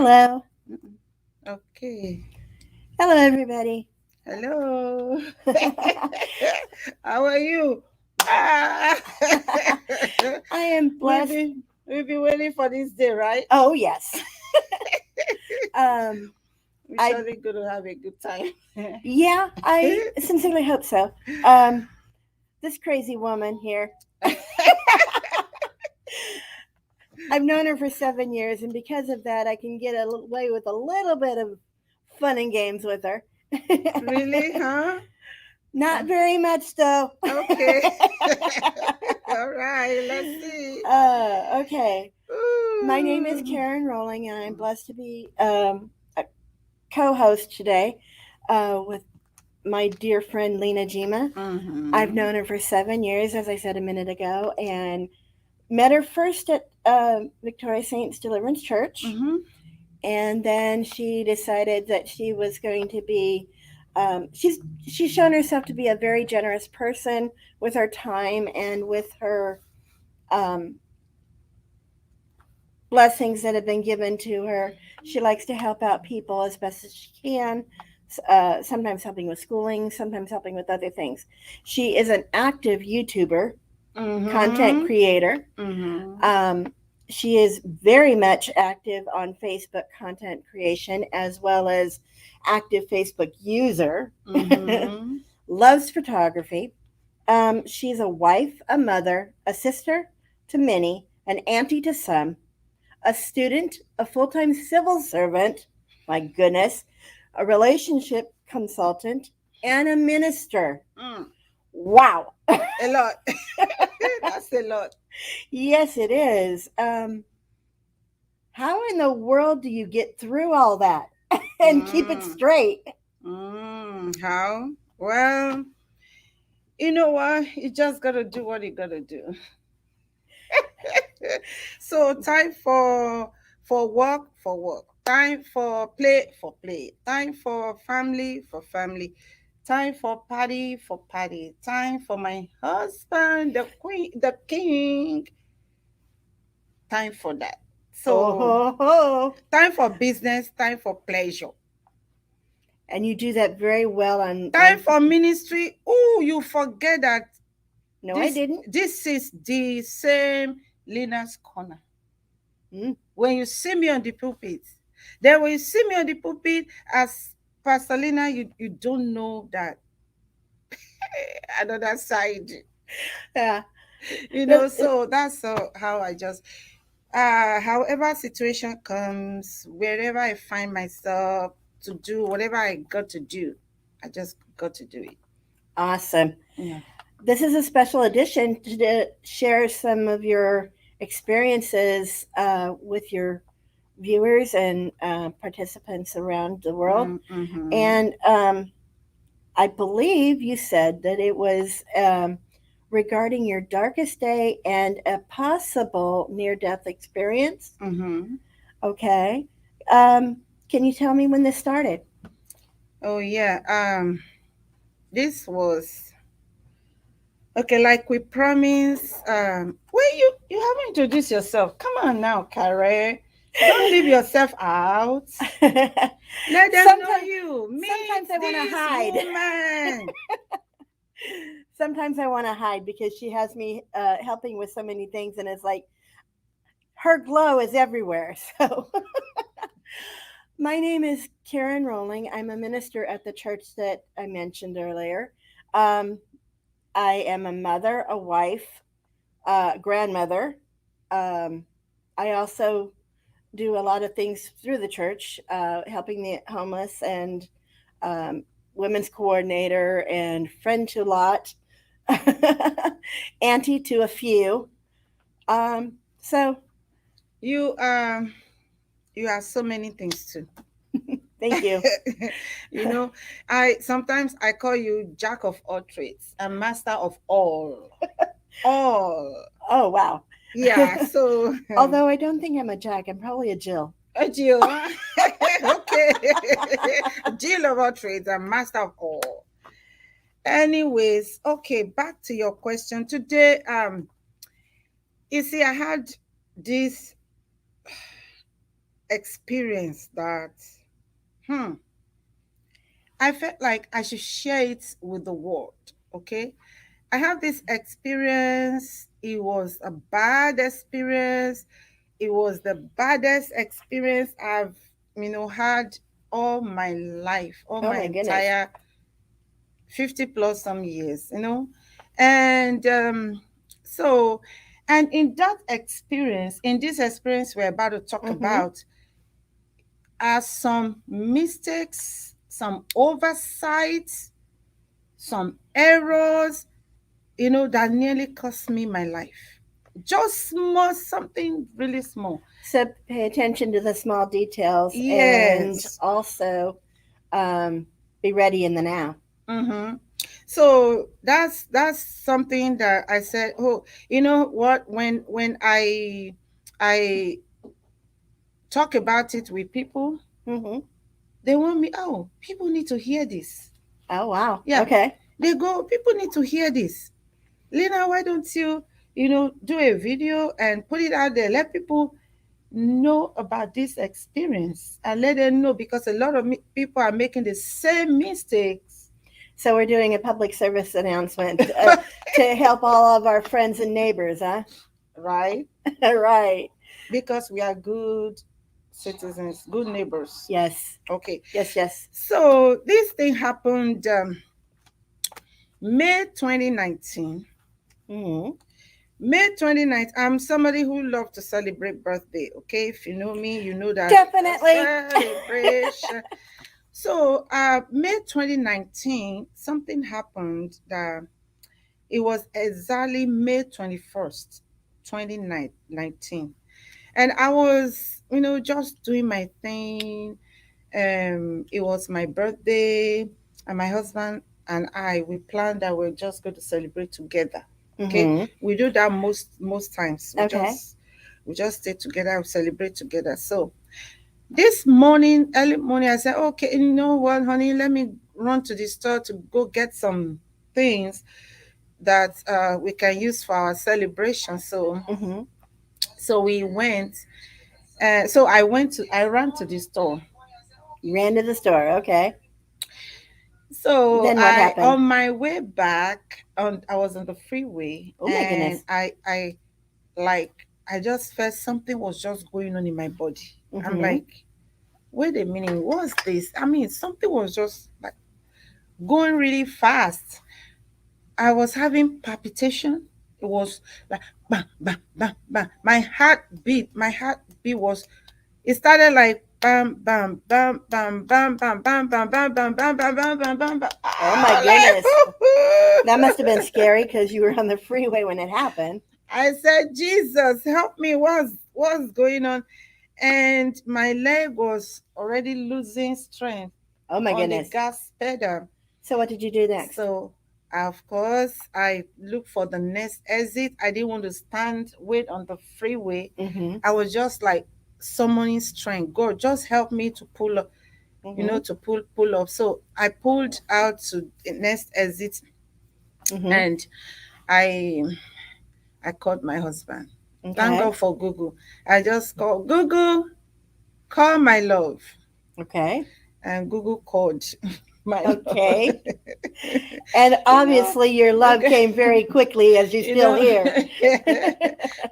Hello. Mm-mm. Okay. Hello, everybody. Hello. How are you? Ah. I am we've blessed. been we've been waiting for this day, right? Oh, yes. Um, We're I, surely going to have a good time. yeah, I sincerely hope so. Um, this crazy woman here, I've known her for 7 years, and because of that, I can get away with a little bit of fun and games with her. Really, huh? Not very much, though. Okay. All right. Let's see. Okay. My name is Ooh. Karen Rowling, and I'm blessed to be a co host today with my dear friend Lina Jimah. I've Mm-hmm. known her for 7 years, as I said a minute ago, and met her first at Victoria Saints Deliverance Church. Mm-hmm. And then she decided that she was going to be, she's shown herself to be a very generous person with her time and with her um, blessings that have been given to her. She likes to help out people as best as she can, sometimes helping with schooling, sometimes helping with other things. She is an active YouTuber, content Mm-hmm. creator. Mm-hmm. Um, she is very much active on Facebook content creation as well as active Facebook user. Mm-hmm. Loves photography. She's a wife, a mother, a sister to many, an auntie to some, a student, a full time civil servant, my goodness, a relationship consultant, and a minister. Mm. Wow. A lot. That's a lot. Yes, it is. How in the world do you get through all that and keep it Mm. straight? How? Well, you know what? You just gotta do what you gotta do. So time for work for work. Time for play. Time for family. Time for party. Time for my husband, the queen, the king. Time for that. Oh, So ho, ho. time for business. Time for pleasure. And you do that very well Time for ministry. Oh, you forget that no, I this didn't. this is the same Lina's corner. Mm. When you see me on the pulpit, then when you see me on the pulpit as Pastor Lina, you don't know that another side, Yeah. So that's how I just however situation comes, wherever I find myself to do whatever I got to do, I just got to do it. Awesome. Yeah. This is a special edition to share some of your experiences with your viewers and participants around the world. Mm-hmm. And I believe you said that it was regarding your darkest day and a possible near death experience. Mm-hmm. Okay. Um, can you tell me when this started? Oh yeah. This was okay, like we promised. Well, you haven't introduced yourself. Come on now, Kare. Don't leave yourself out. Let them know sometimes, you. Meet sometimes I want to this hide. woman. Sometimes I want to hide because she has me helping with so many things, and it's like her glow is everywhere. So, my name is Karen Rowling. I'm a minister at the church that I mentioned earlier. Um, I am a mother, a wife, grandmother. Um, I also do a lot of things through the church, helping the homeless and um, women's coordinator and friend to a lot, auntie to a few. So You you are so many things too. thank you. you know, I sometimes I call you jack of all trades and master of all. All. Oh wow. Yeah, so Although I don't think I'm a Jack, I'm probably a Jill. Jill, huh? Okay. Jill of all trades and master of all. Anyways, okay, back to your question. Today, you see, I had this experience that, hmm, I felt like I should share it with the world. Okay. I have this experience. It was a bad experience. It was the baddest experience I've, had all my life, all Oh my my goodness. entire 50 plus some years. And so, and in that experience, in this experience we're about to talk Mm-hmm. about, are some mistakes, some oversights, some errors, that nearly cost me my life. Just small, something really small. So pay attention to the small details and Yes. also um, be ready in the now. Mm-hmm. So that's something that I said. Oh, you know what? When I talk about it with people, Mm-hmm. they want me. Oh, people need to hear this. Oh, wow. Yeah, Okay. they go. People need to hear this. Lina, why don't you, do a video and put it out there? Let people know about this experience and let them know, because a lot of people are making the same mistakes. So we're doing a public service announcement to help all of our friends and neighbors, huh? Right? Right. Because we are good citizens, good neighbors. Yes. Okay. Yes, yes. So this thing happened May 2019. Mm-hmm. May 29th. I'm somebody who loves to celebrate birthday. Okay. If you know me, you know that Definitely. celebration. So May 2019, something happened that it was exactly May 21st, 2019. And I was, just doing my thing. It was my birthday, and my husband and we planned that we're just going to celebrate together. Okay, Mm-hmm. we do that most times. we Okay. just we just stay together, we celebrate together. So this morning, early morning, I said, okay, you know what, honey, let me run to the store to go get some things that we can use for our celebration. So Mm-hmm. we went. So I ran to the store. You ran to the store. Okay. So Then what I happened? on my way back, I was on the freeway, Oh my and goodness. I just felt something was just going on in my body. I'm Mm-hmm. like, wait a minute, what's this? I mean, something was just like going really fast. I was having palpitation. It was like bang, bang, bang, bang. My heartbeat was, it started like bam, bam, bam, bam, bam, bam, bam, bam, bam, bam, bam, bam, bam, bam, bam, bam. Oh my Like, goodness. That must have been scary because you were on the freeway when it happened. I said, Jesus, help me. What's going on? And my leg was already losing strength Oh my on the goodness. gas pedal. So what did you do next? So, of course, I looked for the next exit. I didn't want to wait on the freeway. Mm-hmm. I was just like summoning strength. God, just help me to pull up, Mm-hmm. to pull up. So I pulled out to the next exit, Mm-hmm. and I I called my husband. Thank Okay. God for Google. I just called Google, call my love. Okay. And Google called my love. Okay. And you know, obviously your love Google, came very quickly as you're you still know, here.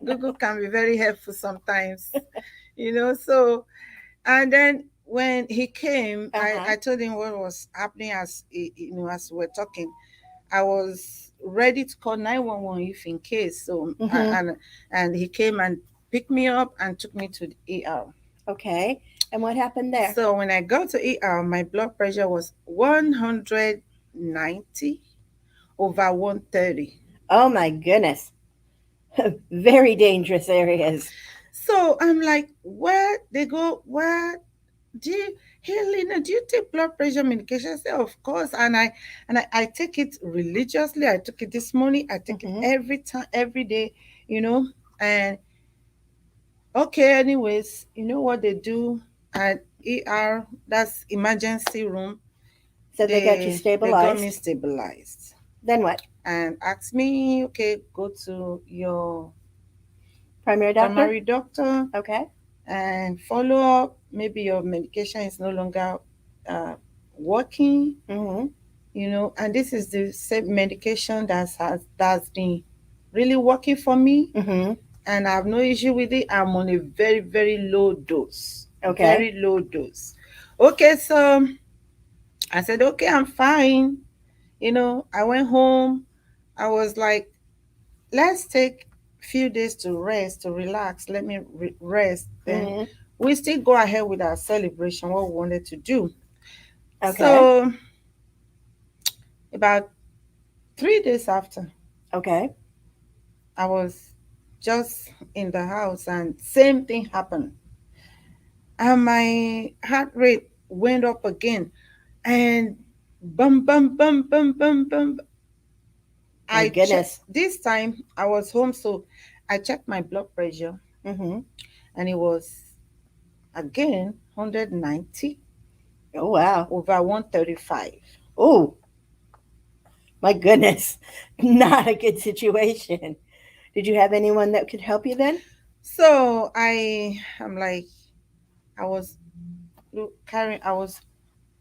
Google can be very helpful sometimes. So, and then when he came, Uh-huh. I told him what was happening as we were talking. I was ready to call 911 if in case. So, Mm-hmm. and he came and picked me up and took me to the ER. Okay. And what happened there? So when I got to ER, my blood pressure was 190 over 130. Oh my goodness. Very dangerous areas. So I'm like, where they go? Where do you, hey Lina, do you take blood pressure medication? I say, of course. And I take it religiously. I took it this morning. I take it Mm-hmm. every time, every day, you know. And okay, anyways, you know what they do at ER, that's emergency room. So they got you They got me stabilized. stabilized Then what? and asked me, okay, go to your Primary doctor? primary doctor Okay. and follow up. Maybe your medication is no longer uh, working, Mm-hmm. and this is the same medication that's been really working for me, Mm-hmm. and I have no issue with it. I'm on a very, very low dose. Okay. Very low dose. Okay, so I said, okay, I'm fine. I went home. I was like, let's take few days to rest, to relax. Let me rest. Then Mm-hmm. we still go ahead with our celebration, what we wanted to do. Okay. So about 3 days after, Okay. I was just in the house and same thing happened. And my heart rate went up again. And bum bum bum bum bum bum. My I checked goodness. this time I was home, so I checked my blood pressure Mm-hmm. and it was again 190 Oh wow. over 135. Oh my goodness. Not a good situation. Did you have anyone that could help you then? So I'm like, I was carrying, I was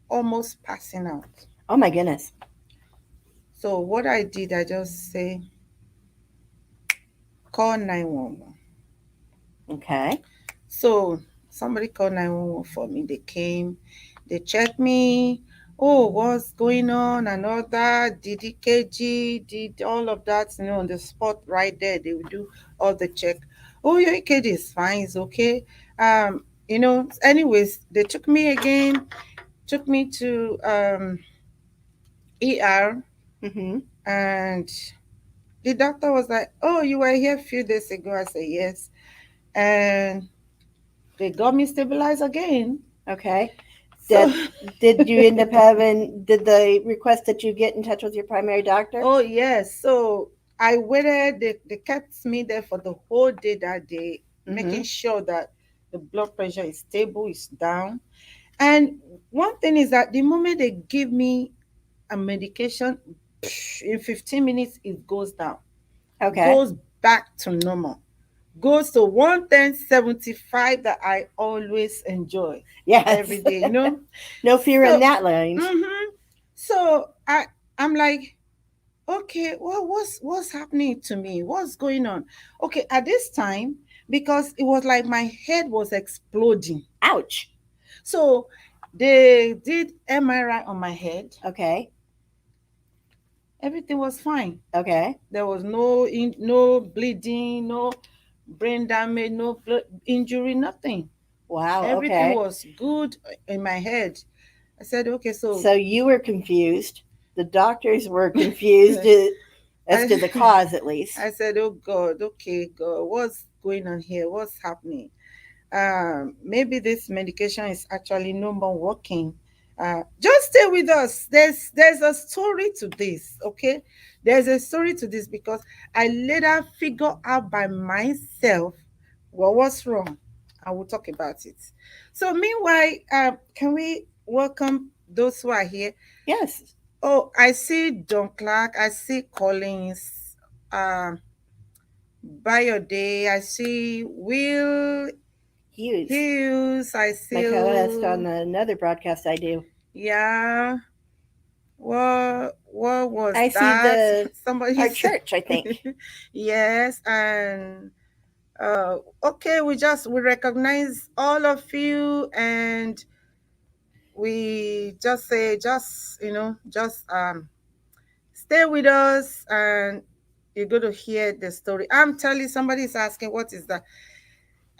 almost passing out. Oh my goodness. So what I did, I just say, call 911. Okay. So somebody called 911 for me. They came, they checked me. Oh, what's going on and all that? Did EKG, did all of that, on the spot right there. They would do all the check. Oh, your EKG is fine, it's okay. Anyways, they took me again, took me to ER, Mm-hmm. and the doctor was like, oh, you were here a few days ago. I said, yes. And they got me stabilized again. Okay. So, Did did you end up having did they request that you get in touch with your primary doctor? oh, yes. So I waited. They kept me there for the whole day that day, Mm-hmm. making sure that the blood pressure is stable, is down. And one thing is that the moment they give me a medication, in 15 minutes, it goes down, Okay. goes back to normal, goes to 110/75 that I always enjoy Yes. every day. No fear in So, that range. mm-hmm. So I'm like, okay, well, what's happening to me? What's going on? Okay, at this time, because it was like my head was exploding. Ouch. So they did MRI on my head. Okay. Everything was fine. Okay. There was no bleeding, no brain damage, no blood injury, nothing. Wow. Everything Okay. was good in my head. I said, okay, so So you were confused. The doctors were confused as to I the cause, at least. I said, oh God, okay, God, what's going on here? What's happening? Maybe this medication is actually no more working. Just stay with us. There's a story to this, okay? There's a story to this because I later figure out by myself what was wrong. I will talk about it. So meanwhile, can we welcome those who are here? Yes. Oh, I see John Clark. I see Collins. Um, Day. I see Will Hughes, Hughes. I my see. co-host on another broadcast I do. Yeah. What was I see that? the Somebody our said. church, I think. Yes, and okay, we recognize all of you, and we just say, just stay with us, and you're going to hear the story. I'm telling, somebody is asking, what is that?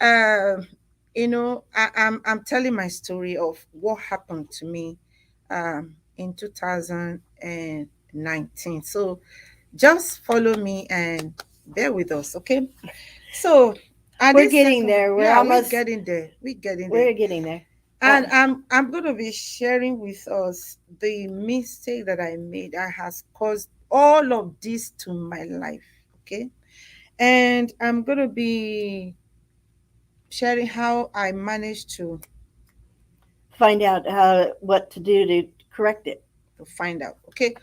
Um, I'm telling my story of what happened to me in 2019. So just follow me and bear with us, okay? So at We're this getting second, there. We're yeah, we're almost. getting there. We're getting there. We're getting there. And I'm gonna be sharing with us the mistake that I made that has caused all of this to my life. Okay. And I'm gonna be sharing how I managed Find out how what to do to correct it to find out. Okay.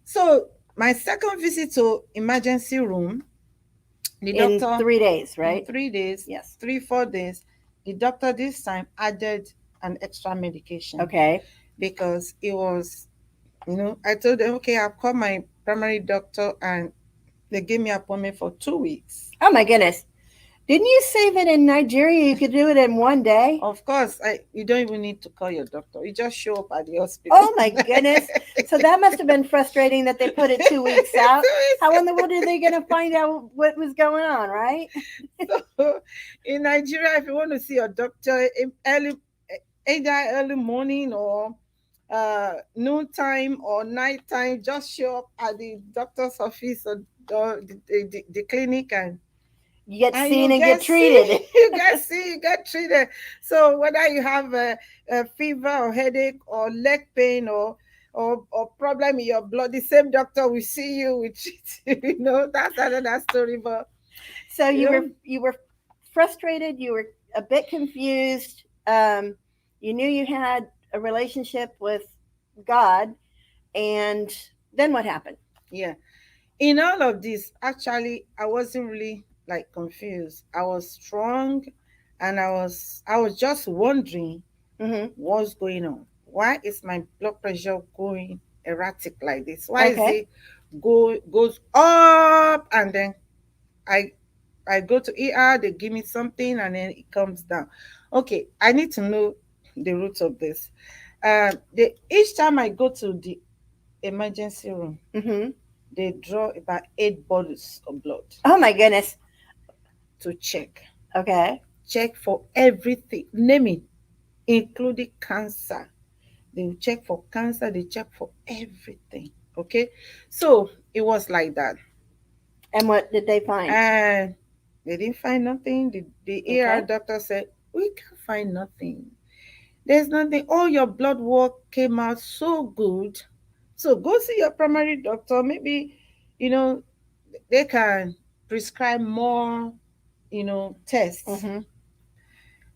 So my second visit to emergency room, the in doctor 3 days, in right? 3 days, Yes. 3, 4 days. the doctor this time added an extra medication Okay. because it was, I told them, okay, I've called my primary doctor and they gave me appointment for 2 weeks. Oh my goodness. Didn't you say that in Nigeria you could do it in one day? Of course, you don't even need to call your doctor. You just show up at the hospital. Oh my goodness. So that must have been frustrating that they put it 2 weeks out. How in the world are they going to find out what was going on, right? So, in Nigeria, if you want to see your doctor early, either early morning or noontime or nighttime, just show up at the doctor's office or the clinic, You get and seen you and get get see, treated. you get treated. So whether you have a fever or headache or leg pain or problem in your blood, the same doctor will see you, will treat you. That's another story. But So you know you were frustrated, you were a bit confused. You knew you had a relationship with God, and then what happened? yeah, in all of this, actually, I wasn't really like confused. I was strong, and I was just wondering Mm-hmm. what's going on. Why is my blood pressure going erratic like this? Why is Okay. it goes up and then I I go to ER, they give me something and then it comes down. Okay, I need to know the root of this. Each time I go to the emergency room, Mm-hmm. they draw about 8 bottles of blood Oh my goodness. to Okay. check for everything, name it, including cancer. They will check for cancer, they check for everything. Okay, so it was like that. And what did they find? And they didn't find nothing. The ER Okay. doctor said, we can't find nothing. There's nothing. All your blood work came out so good. So go see your primary doctor. Maybe, you know, they can prescribe more, tests. Mm-hmm.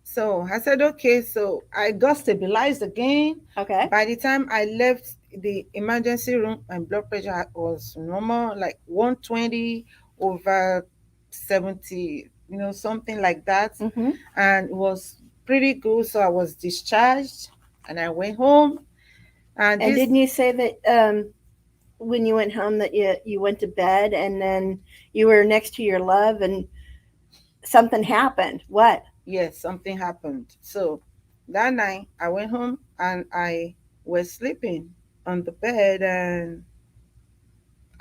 So I said, okay. So I got stabilized again. Okay. By the time I left the emergency room, my blood pressure was normal, like 120 over 70, something like that. Mm-hmm. And it was pretty good. So I was discharged and I went home. And And this, didn't you say that when you went home that you went to bed and then you were next to your love and something happened? What? yes, something happened. So that night I went home and I was sleeping on the bed and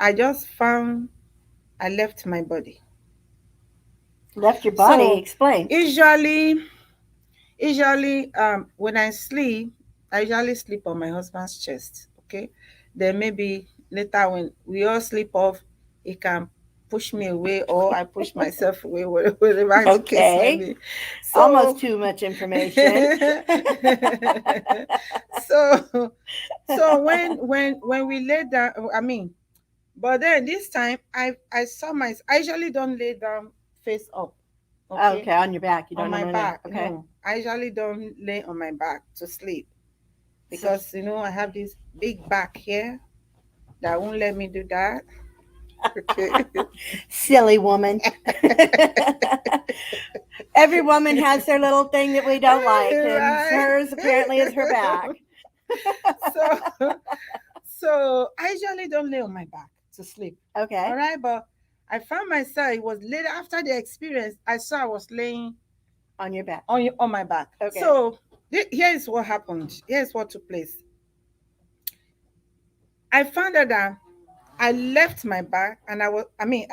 I just found I left my body. Left your body? So Explain. usually, when I sleep, I usually sleep on my husband's chest. Okay, then maybe later when we all sleep off, he can push me away or I push myself away, whatever the case may Okay. be. So, Almost too much information. so, when we lay down, I mean, but then this time I usually don't lay down face up. Okay, Okay, on your back. You on don't my know that. back. Okay. No, I usually don't lay on my back to sleep So, because I have this big back here that won't let me do that. Okay. silly woman. Every woman has their little thing that we don't like, and Right. hers apparently is her back. so so I usually don't lay on my back to sleep. All Okay. right, but I found myself, it was later after the experience, I saw I was laying On your back. on my back. Okay. So here is what happened. Here's what took place. I found out that I left my back and I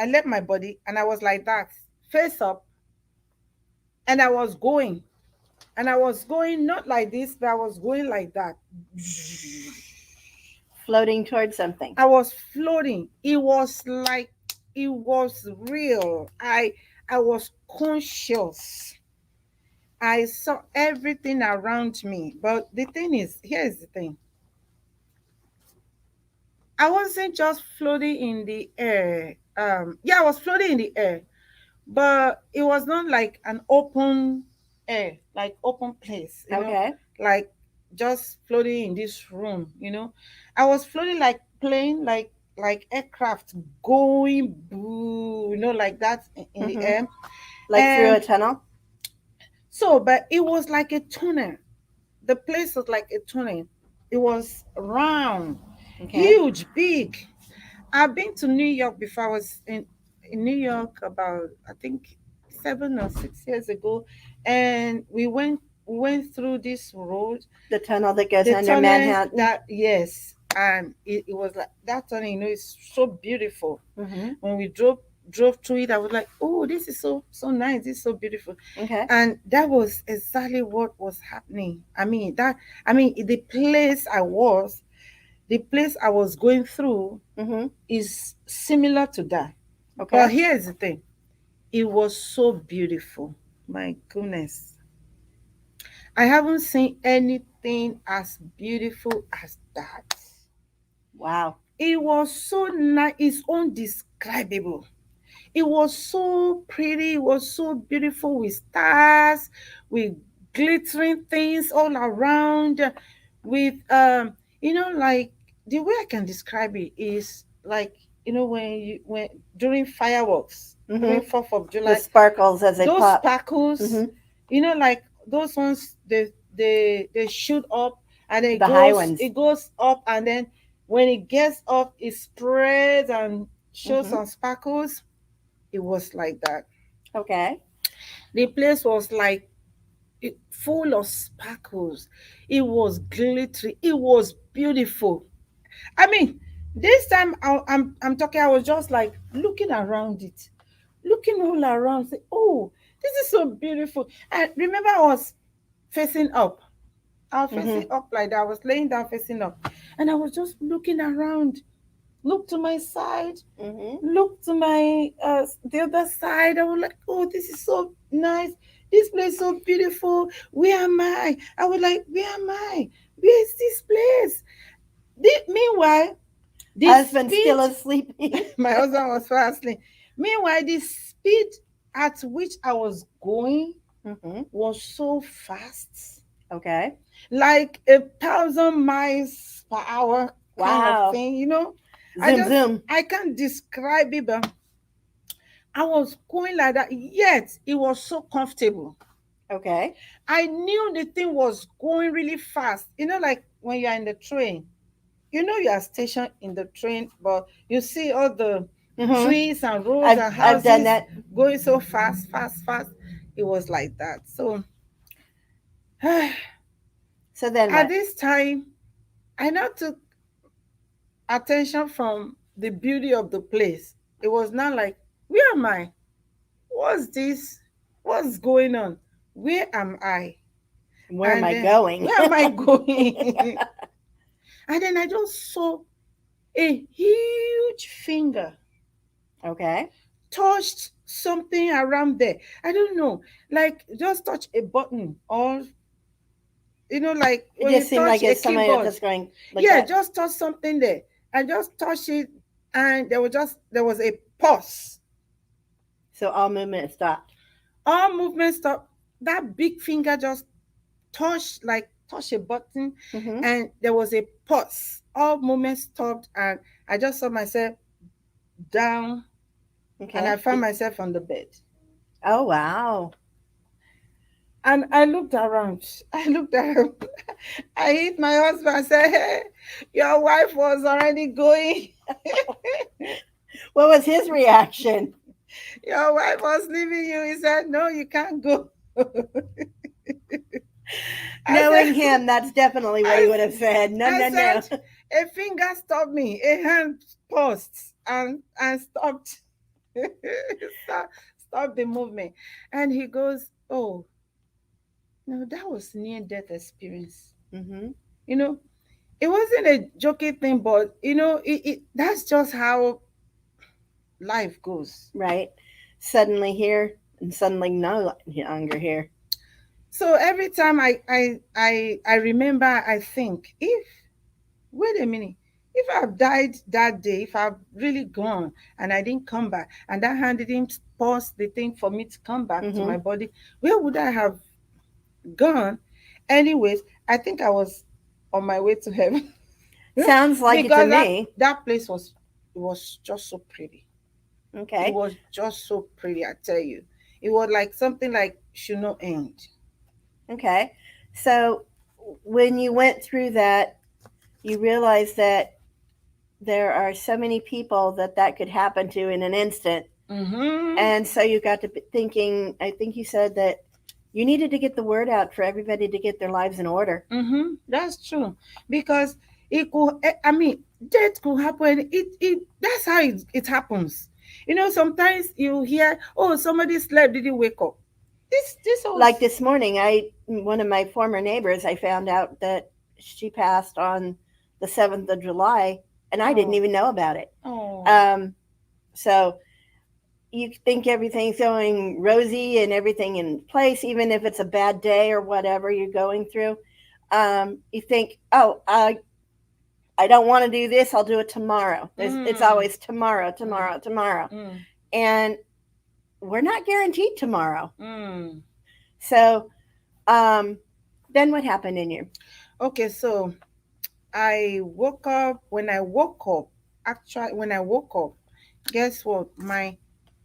left my body and I was like that, face up, and I was going not like this, but I was going like that. Floating towards something. I was floating. It was like it was real. I was conscious. I saw everything around me. But the thing is, here's the thing. I wasn't just floating in the air. Yeah, I was floating in the air, but it was not like an open air, like open place, Okay. like just floating in this room. I was floating like plane, like aircraft going boo, like that in the Mm-hmm. air. Like through And a tunnel. So, but it was like a tunnel. The place was like a tunnel. It was round, Okay. huge, big. I've been to New York before. I was in New York about, I think, 7 or 6 years ago, and we went through this road, The tunnel that goes the under tunnel Manhattan. that, yes, and it was like that tunnel. It's so beautiful. Mm-hmm. When we drove through it, I was like, oh, this is so nice. This is so beautiful, Okay. and that was exactly what was happening. I mean, the place I was going through Mm-hmm. is similar to that. But Okay. here's the thing, it was so beautiful. My goodness. I haven't seen anything as beautiful as that. Wow. It was so nice, it's undescribable. It was so pretty, it was so beautiful with stars, with glittering things all around, with like the way I can describe it is like, when during fireworks, during Mm-hmm. 4th of The July, sparkles as they those pop. sparkles, Mm-hmm. like those ones, they shoot up, and it The high goes ones. it goes up, and then when it gets up, it spreads and shows Mm-hmm. some sparkles. It was like that. Okay. The place was like full of sparkles. It was glittery. It was beautiful. I mean, this time I'm talking. I was just like looking around it, looking all around. Say, oh, this is so beautiful. And remember, I was facing up. I was Mm-hmm. facing up like that. I was laying down facing up, and I was just looking around. Look to my side, Mm-hmm. look to my the other side. I was like, oh, this is so nice. This place is so beautiful. Where am I? I was like, where am I? Where is this place? Meanwhile, the Husband speed, still is sleeping. my husband was fasting. Meanwhile, the speed at which I was going Mm-hmm. was so fast, Okay. like 1,000 miles per hour kind of Wow. thing. I Zoom just, zoom. I can't describe it, but I was going like that, yet it was so comfortable. Okay. I knew the thing was going really fast. Like when you're in the train, you are stationed in the train, but you see all the Mm-hmm. trees and roads I've and I've done houses that. going so fast, fast, fast. It was like that. So So then at what? this time, I now took attention from the beauty of the place. It was not like, where am I? What's this? What's going on? Where am I? Where am And I then, going? where am I going? And then I just saw a huge finger Okay. touched something around there. I don't know, like just touch a button, or like It when you just seemed touch like a it's somebody keyboard. that's going like Yeah, that. just touch something there. I just touched it, and there was a pause. So all movement stopped. All movement stopped. That big finger just touch a button, Mm-hmm. and there was a pause. All movement stopped, and I just saw myself down, and I Okay. found myself on the bed. Oh wow. And I looked around. I looked around. I hit my husband and said, hey, your wife was already going. What was his reaction? Your wife was leaving you. He said, no, you can't go. I Knowing said, him, that's definitely what he I, would have said. No, I no, no. said, a finger stopped me, a hand paused and stopped. stop, stop the movement. And he goes, oh, no, that was near death experience. Mm-hmm. You know, it wasn't a joking thing, but that's just how life goes. Right. Suddenly here and suddenly no longer here. So every time I remember, I think, if wait a minute, if I've died that day, if I've really gone and I didn't come back, and that hand didn't pause the thing for me to come back to Mm-hmm. my body, where would I have gone? Anyways, I think I was on my way to heaven. Sounds like it to Because that me. that place was just so pretty. It Okay. was just so pretty, I tell you. It was like something like should not end. Okay. So when you went through that, you realized that there are so many people that that could happen to in an instant. Mm-hmm. And so you got to thinking, I think you said that you needed to get the word out for everybody to get their lives in order. Mm-hmm. That's true. Because it could, I mean, death could happen. It that's how it happens. You know, sometimes you hear, oh, somebody slept, didn't wake up. This was. Like this morning, one of my former neighbors, I found out that she passed on the 7th of July, and I didn't Oh, even know about it. oh. Um, so you think everything's going rosy and everything in place, even if it's a bad day or whatever you're going through. You think, oh, I don't want to do this. I'll do it tomorrow. It's Mm, always tomorrow, mm, tomorrow, tomorrow, mm, and we're not guaranteed tomorrow. mm. So um, then what happened in you? Okay, so I woke up. When I woke up, actually, when I woke up, guess what? My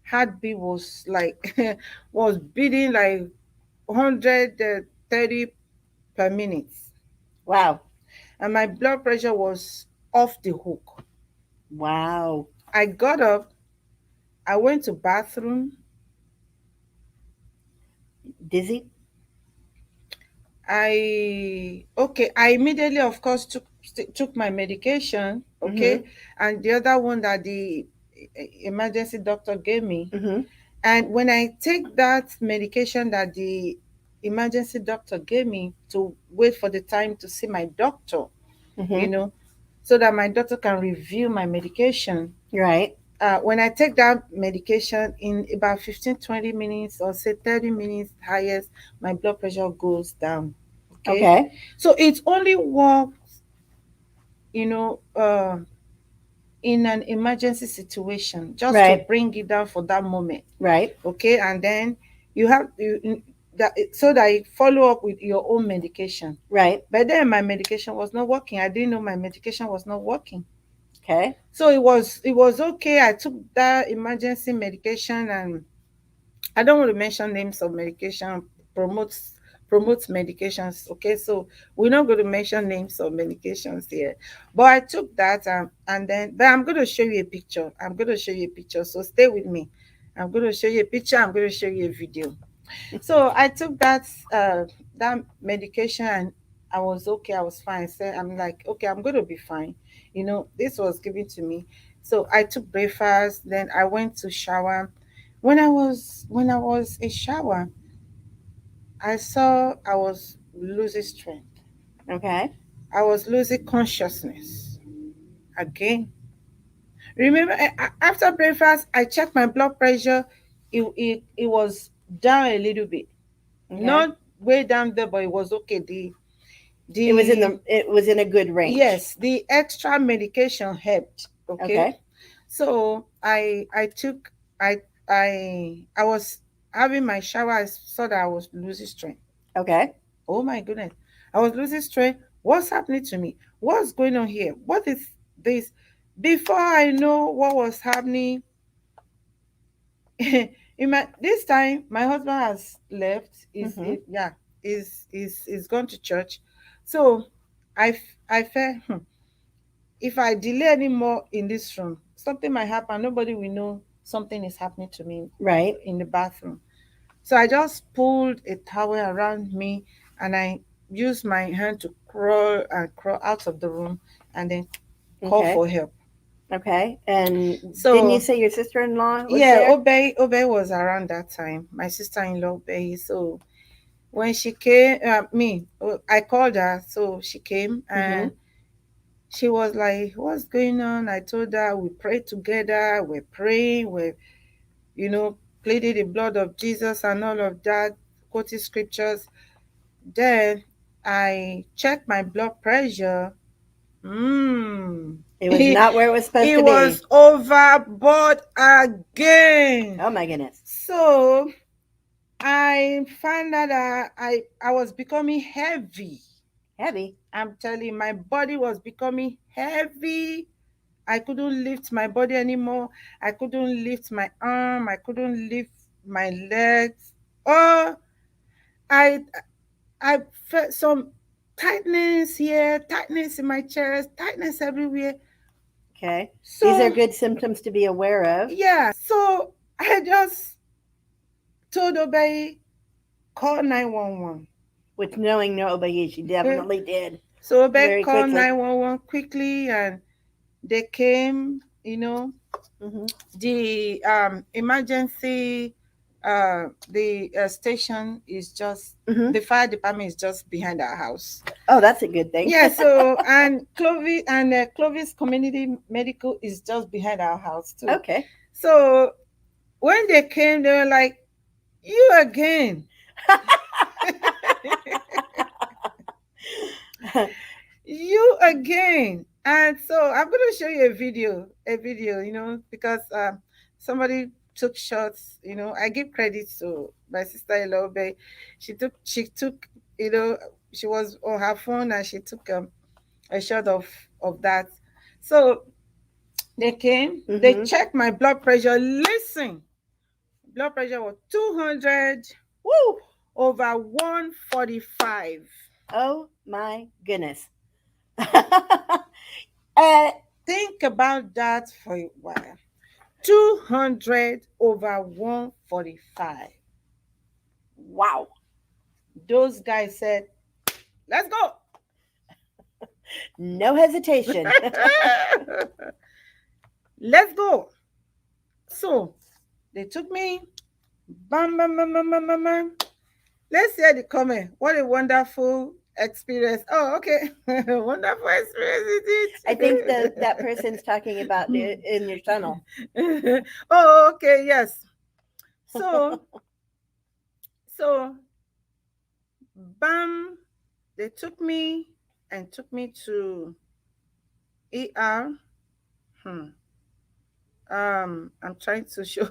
heartbeat was like was beating like 130 per minute, Wow, and my blood pressure was off the hook. wow, I got up. I went to bathroom. dizzy. I immediately, of course, took my medication. Mm-hmm. Okay, and the other one that the emergency doctor gave me. Mm-hmm. And when I take that medication that the emergency doctor gave me, to wait for the time to see my doctor, you Mm-hmm. know, so that my doctor can review my medication. Right. When I take that medication, in about 15, 20 minutes, or say 30 minutes highest, my blood pressure goes down. Okay. Okay. So it only works, you know, in an emergency situation, just to Right. bring it down for that moment. Right. Okay. And then you have that, so that you follow up with your own medication. Right. But then my medication was not working. I didn't know my medication was not working. Okay. So it was okay. I took that emergency medication, and I don't want to mention names of medication, promotes promotes medications. Okay, so we're not going to mention names of medications here. But I took that, and then, but I'm going to show you a picture. I'm going to show you a picture. So stay with me. I'm going to show you a picture. I'm going to show you a video. So I took that medication, and I was okay. I was fine. So I'm like, okay, I'm going to be fine. This was given to me. So I took breakfast. Then I went to shower. When I was in shower, I saw I was losing strength. Okay. I was losing consciousness again. Remember, after breakfast, I checked my blood pressure. It was down a little bit, Okay. not way down there, but it was okay. The It was in the the. It was in a good range. Yes, the extra medication helped. Okay, Okay. so I was having my shower. I saw that I was losing strength. Okay. Oh my goodness, I was losing strength. What's happening to me? What's going on here? What is this? Before I know what was happening, in my this time my husband has left. Mm-hmm. Yeah, is gone to church. So I felt, if I delay anymore in this room, something might happen. Nobody will know something is happening to me Right. in the bathroom. So I just pulled a towel around me, and I used my hand to crawl out of the room, and then call Okay. for help. Okay. And didn't you So say your sister-in-law was yeah, there? Obey was around that time. My sister-in-law Obey. So when she came, I called her, so she came, Mm-hmm. and she was like, "What's going on?" I told her we prayed together. We're praying. We're, you know, pleading the blood of Jesus and all of that, quoting scriptures. Then I checked my blood pressure. Mm. It was it not where it was supposed to be. was overboard again. Oh my goodness. So I found out that I was becoming heavy. Heavy. I'm telling you, my body was becoming heavy. I couldn't lift my body anymore. I couldn't lift my arm. I couldn't lift my legs. Oh, I I felt some tightness here, tightness in my chest, tightness everywhere. Okay. These are So good symptoms to be aware of. yeah, so I just told Obey, call 911. Which, knowing nobody, she definitely did So Obey very called quickly. 911 quickly, and they came. Hmm. The emergency, the station is just, Hmm. the fire department is just behind our house. Oh, that's a good thing. Yeah, so and Clovis Community Medical is just behind our house too. Okay. So when they came, they were like, "You again, you again." And so I'm going to show you a video, because somebody took shots. I give credit to my sister-in-law, but she took, you know, she was on her phone and she took a shot of that. So they came, they Hmm. checked my blood pressure. Listen, blood pressure was 200 Woo! over 145. Oh my goodness. uh, Think about that for a while. 200 over 145. wow. Those guys said, let's go. No hesitation. Let's go. So they took me, bam, bam, bam, bam, bam, bam, bam. Let's hear the comment. What a wonderful experience. Oh, okay. Wonderful experience I is think that person's talking about in your tunnel. it? Oh, okay, yes. So, so, bam, they took me and took me to ER. Hmm. I'm trying to show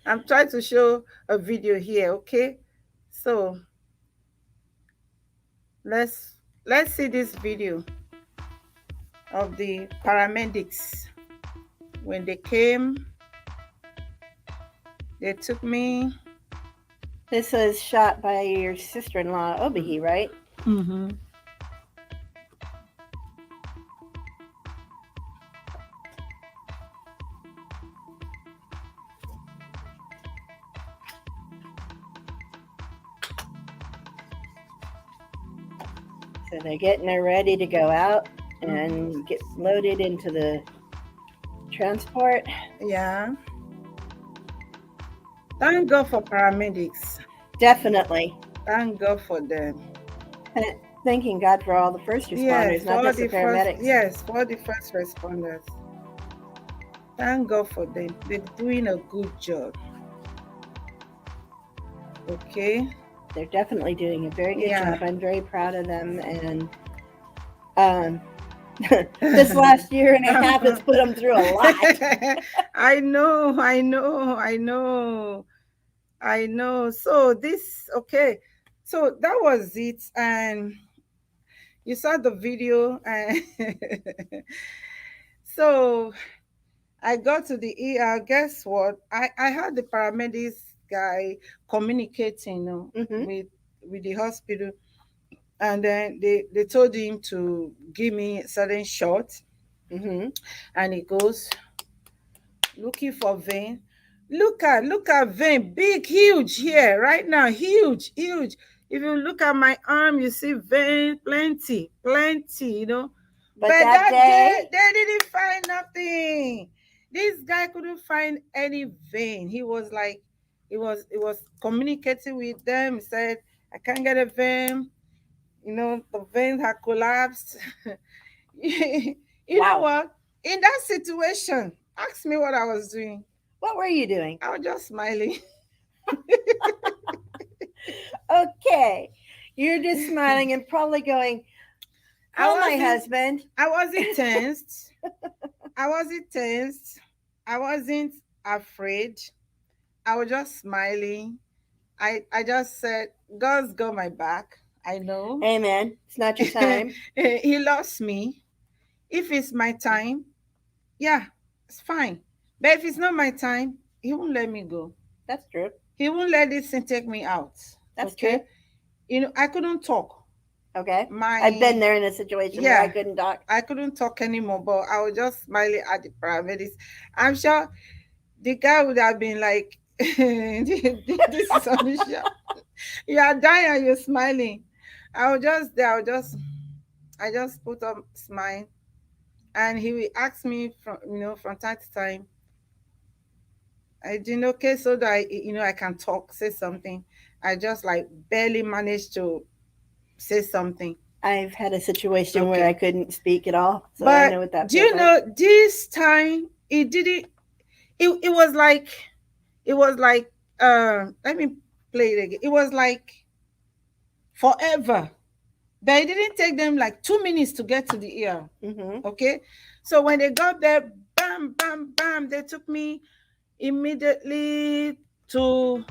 I'm trying to show a video here, okay? So let's let's see this video of the paramedics. When they came, they took me. This was shot by your sister-in-law, Obihi, right? Mm-hmm. So they're getting her ready to go out and get loaded into the transport. Yeah. Thank God for paramedics. Definitely. Thank God for them. And thanking God for all the first Yes, responders, not just the paramedics. for the first responders. Thank God for them. They're doing a good job. Okay. They're definitely doing a very good Yeah. job. I'm very proud of them. And um, this last year and a half has put them through a lot. I know, I know, I know, I know. So this, okay. So that was it. And you saw the video, and so I got to the ER. Guess what? I had the paramedics guy communicating, Hmm. with the hospital, and then they told him to give me certain shots, Hmm. and he goes looking for vein. Look at vein, big, huge here right now, huge, huge. If you look at my arm, you see vein, plenty, plenty. But But that that day day, they didn't find nothing. This guy couldn't find any vein. He was communicating with them. He said, I can't get a vein. The veins had collapsed. You know wow. what? In that situation, ask me what I was doing. What were you doing? I was just smiling. Okay. You're just smiling and probably going, I call my wasn't husband. I wasn't tensed. I wasn't tensed. I wasn't afraid. I was just smiling. I just said, God's got my back. I know. Amen. It's not your time. He loves me. If it's my time, yeah, it's fine. But if it's not my time, he won't let me go. That's true. He won't let this thing take me out. That's Okay? true. I couldn't talk. Okay. I've been My there in a situation where I Yeah, couldn't talk. I couldn't talk anymore, but I was just smiling at the paramedics. I'm sure the guy would have been like, "This is unusual. You are dying and you're smiling." I was just there. I just put up smile, and he will ask me from time to time. I didn't okay, so that I can talk, say something. I just like barely managed to say something. I've had a situation where I Okay, couldn't speak at all, so I but know what that do feels you like. know this time it didn't? It was like let me play it again. It was like forever. But it didn't take them like 2 minutes to get to the ER. Mm-hmm. Okay, so when they got there, bam, bam, bam, they took me immediately to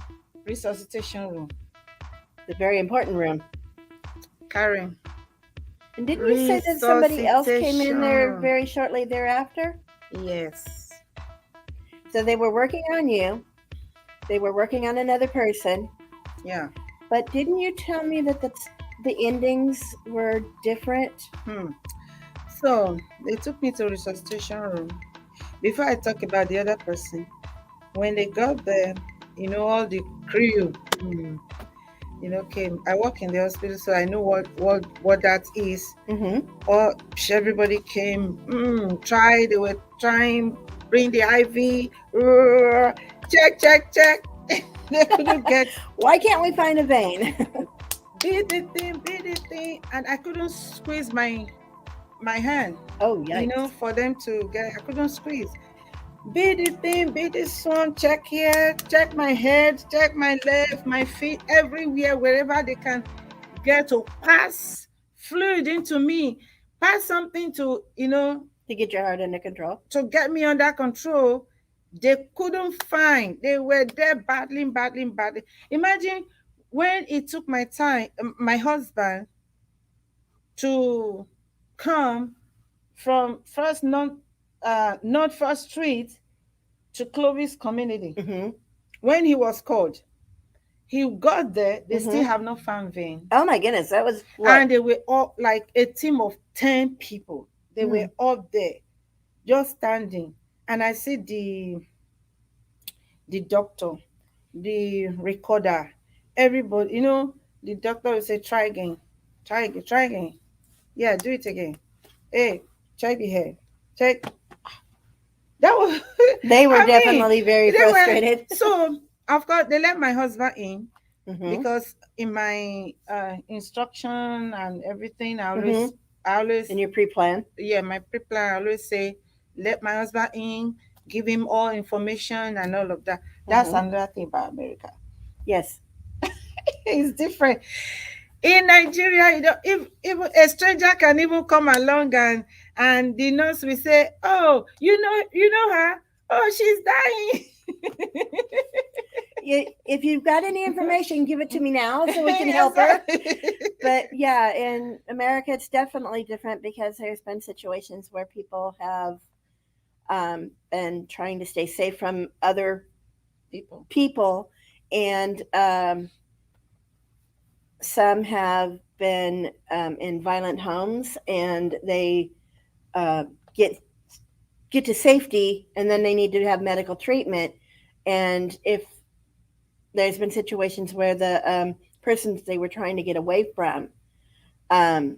resuscitation room. The very important room. Karen, And didn't you say that somebody else came in resuscitation there room. very shortly thereafter? Yes. So they were working on you. They were working on another person. Yeah. But didn't you tell me that the endings were different? Hmm. So they took me to resuscitation room. Before I talk about the other person, when they got there, all the crew, came. I work in the hospital, so I know what that is. Mm-hmm. Or everybody came, they were trying, bring the IV, check, check, check. They couldn't get, Why can't we find a vein? beat the thing, and I couldn't squeeze my hand, Oh, yikes. for them to get. I couldn't squeeze. Be the thing, be this one, check here, check my head, check my left, my feet, everywhere, wherever they can get to pass fluid into me, pass something To get your heart under control. to get me under control. They couldn't find. They were there battling, battling, battling. Imagine when it took my time, my husband to come from first not first street to Clovis community. Mm-hmm. When he was called, he got there, they still Mm-hmm. have not found vein. Oh my goodness, that was what? And they were all like a team of 10 people. They were Mm. all there, just standing. And I see the doctor, the recorder, everybody, the doctor will say, try again, try again, try again. Yeah, do it again. Hey, check the head. Check. That was, They were I mean, definitely very they were, frustrated. so, of course, they let my husband in Mm-hmm. because in my instruction and everything, Mm-hmm. I always, In your pre-plan. yeah, my pre-plan, I always say, let my husband in, give him all information and all of that. That's Mm-hmm. another thing about America. Yes. It's different. In Nigeria, if a stranger can even come along and the nurse will say, "Oh, you know her. Oh, she's dying." If you've got any information, give it to me now so we can Yes, help her. sir. But yeah, in America, it's definitely different because there's been situations where people have been trying to stay safe from other People. people, and some have been in violent homes, and they uh, get get to safety, and then they need to have medical treatment. And if there's been situations where the persons they were trying to get away from um,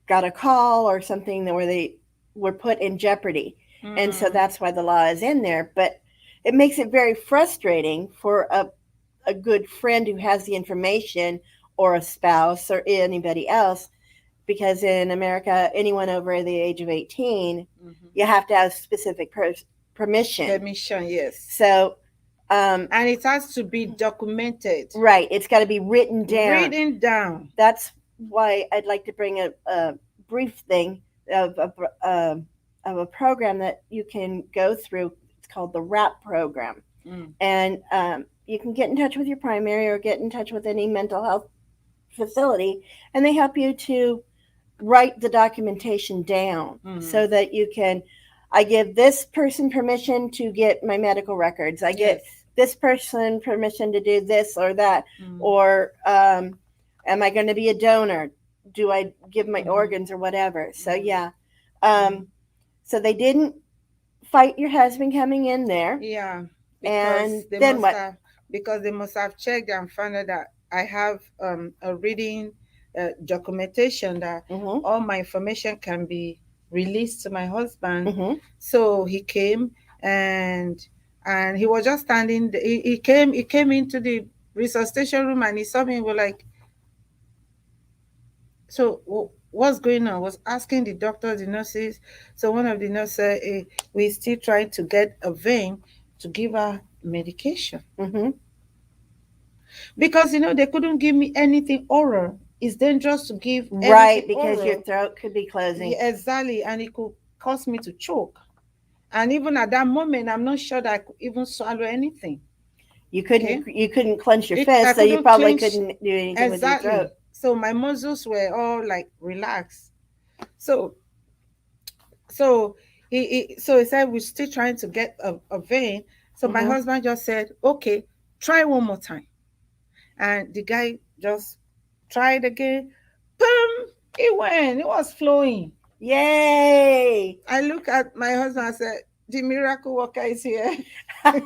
got a call or something where they were put in jeopardy. And so Mm, that's why the law is in there. But it makes it very frustrating for a good friend who has the information or a spouse or anybody else because in America, anyone over the age of 18, mhm. you have to have specific permission. Permission, yes. So, And it has to be documented, right, it's got to be written down. written down. That's why I'd like to bring a brief thing of of a program that you can go through. It's called the RAP program, Mm, and you can get in touch with your primary or get in touch with any mental health facility, and they help you to write the documentation down mm. so that you can. I give this person permission to get my medical records. I get Yes. this person permission to do this or that, Mm, or am I going to be a donor? Do I give my Mm-hmm. organs or whatever? So Mm-hmm. yeah, Mm-hmm. um, so they didn't fight your husband coming in there, Yeah, and because they then must what? have because they must have checked and found out that I have a reading documentation that Mm-hmm. all my information can be released to my husband. Mm-hmm. So he came and he was just standing. He came into the resuscitation room and he saw me. And was like, so what's going on? Was asking the doctors, the nurses. So one of the nurses said, we're still trying to get a vein to give her medication Mm-hmm. because they couldn't give me anything oral. It's dangerous to give anything Right, because your oral. throat could be closing. Yeah, exactly, and it could cause me to choke. And even at that moment, I'm not sure that I could even swallow anything. Okay, You couldn't clench your I fist, so you couldn't probably clench couldn't do anything with your throat. exactly. So my muscles were all like relaxed. So so he said we're still trying to get a vein. So my Mm-hmm. husband just said, okay, try one more time. And the guy just tried again. Boom! It went. It was flowing. Yay! I look at my husband and said, the miracle worker is here. in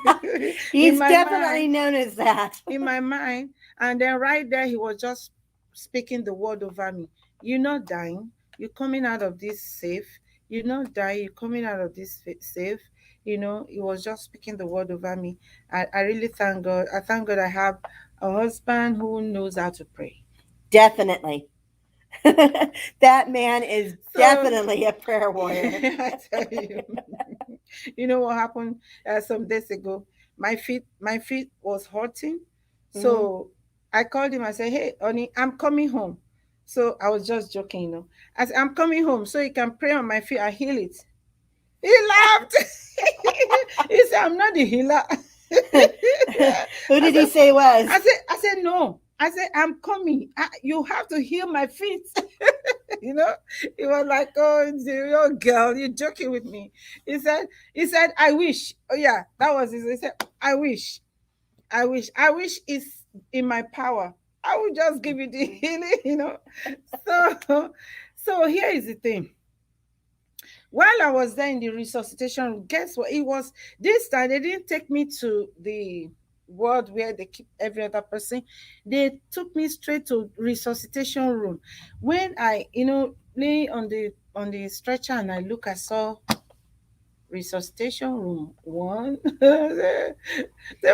He's my mind, definitely known as that. in my mind. And then right there, he was just speaking the word over me. You're not dying. You're coming out of this safe. You're not dying. You're coming out of this safe. He was just speaking the word over me. I really thank God. I thank God I have a husband who knows how to pray. Definitely. That man is So definitely a prayer warrior. I tell you, you know what happened some days ago? My feet was hurting, Mm-hmm. so I called him. I said, "Hey, honey, I'm coming home." So I was just joking. I said, "I'm coming home, so you can pray on my feet and heal it." He laughed. He said, "I'm not the healer." Who I did he said, say was? I said, no. I said, I'm coming. You have to heal my feet. you know he was like, oh, your girl, you're joking with me. He said I wish. Oh yeah, that was his. He said, I wish it's in my power. I will just give you the healing. So here is the thing. While I was there in the resuscitation room, guess what? It was this time they didn't take me to the ward where they keep every other person. They took me straight to resuscitation room. When I, lay on the stretcher and I saw resuscitation room one. Say,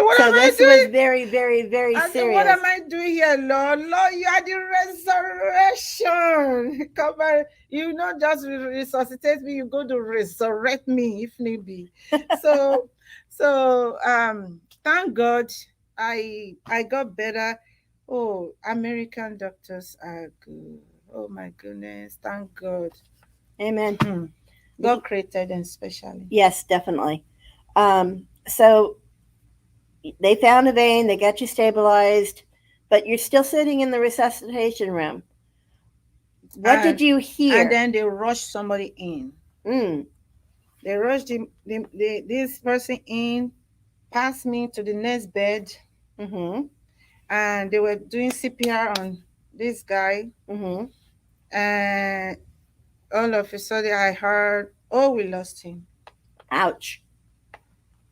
what So am I this was doing? very, very, very I said, what serious. am I doing here, Lord? Lord, you are the resurrection. Come on. You not just resuscitate me, you go to resurrect me if need be. So, thank God I got better. Oh, American doctors are good. Oh my goodness. Thank God. Amen. Hmm. God created them specially. Yes, definitely. So they found a vein, they got you stabilized, but you're still sitting in the resuscitation room. What did And you and hear? then they rushed somebody in. Mm, They rushed this person in, passed me to the next bed, mm-hmm, and they were doing CPR on this guy. mm-hmm. And all of a sudden, I heard, "Oh, we lost him." Ouch.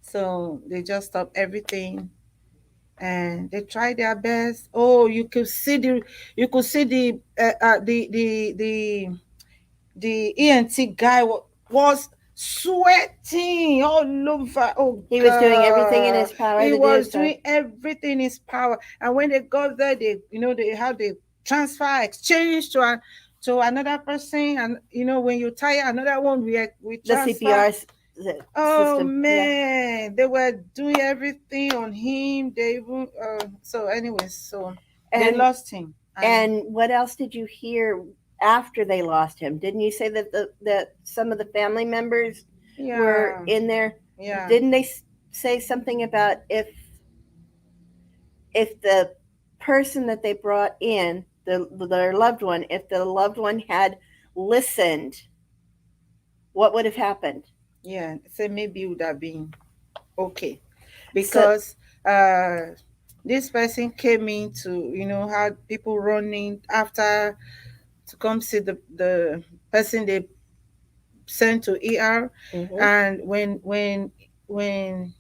So they just stopped everything, and they tried their best. Oh, you could see the ENT guy was sweating all over. Oh He was doing everything in God, his power he to do was so. doing everything in his power. And when they got there, they had the transfer exchange to another person. And when you tire another one, we The transfer. CPR Oh system. Yeah. man, they were doing everything on him. They even so anyways, so they And lost him. And and what else did you hear after they lost him? Didn't you say that that some of the family members were yeah, in there? yeah. Didn't they say something about if the person that they brought in, their loved one, if the loved one had listened, what would have happened? Yeah, so maybe it would have been okay So because uh This person came in to, had people running after to come see the person they sent to ER. Mm-hmm. And when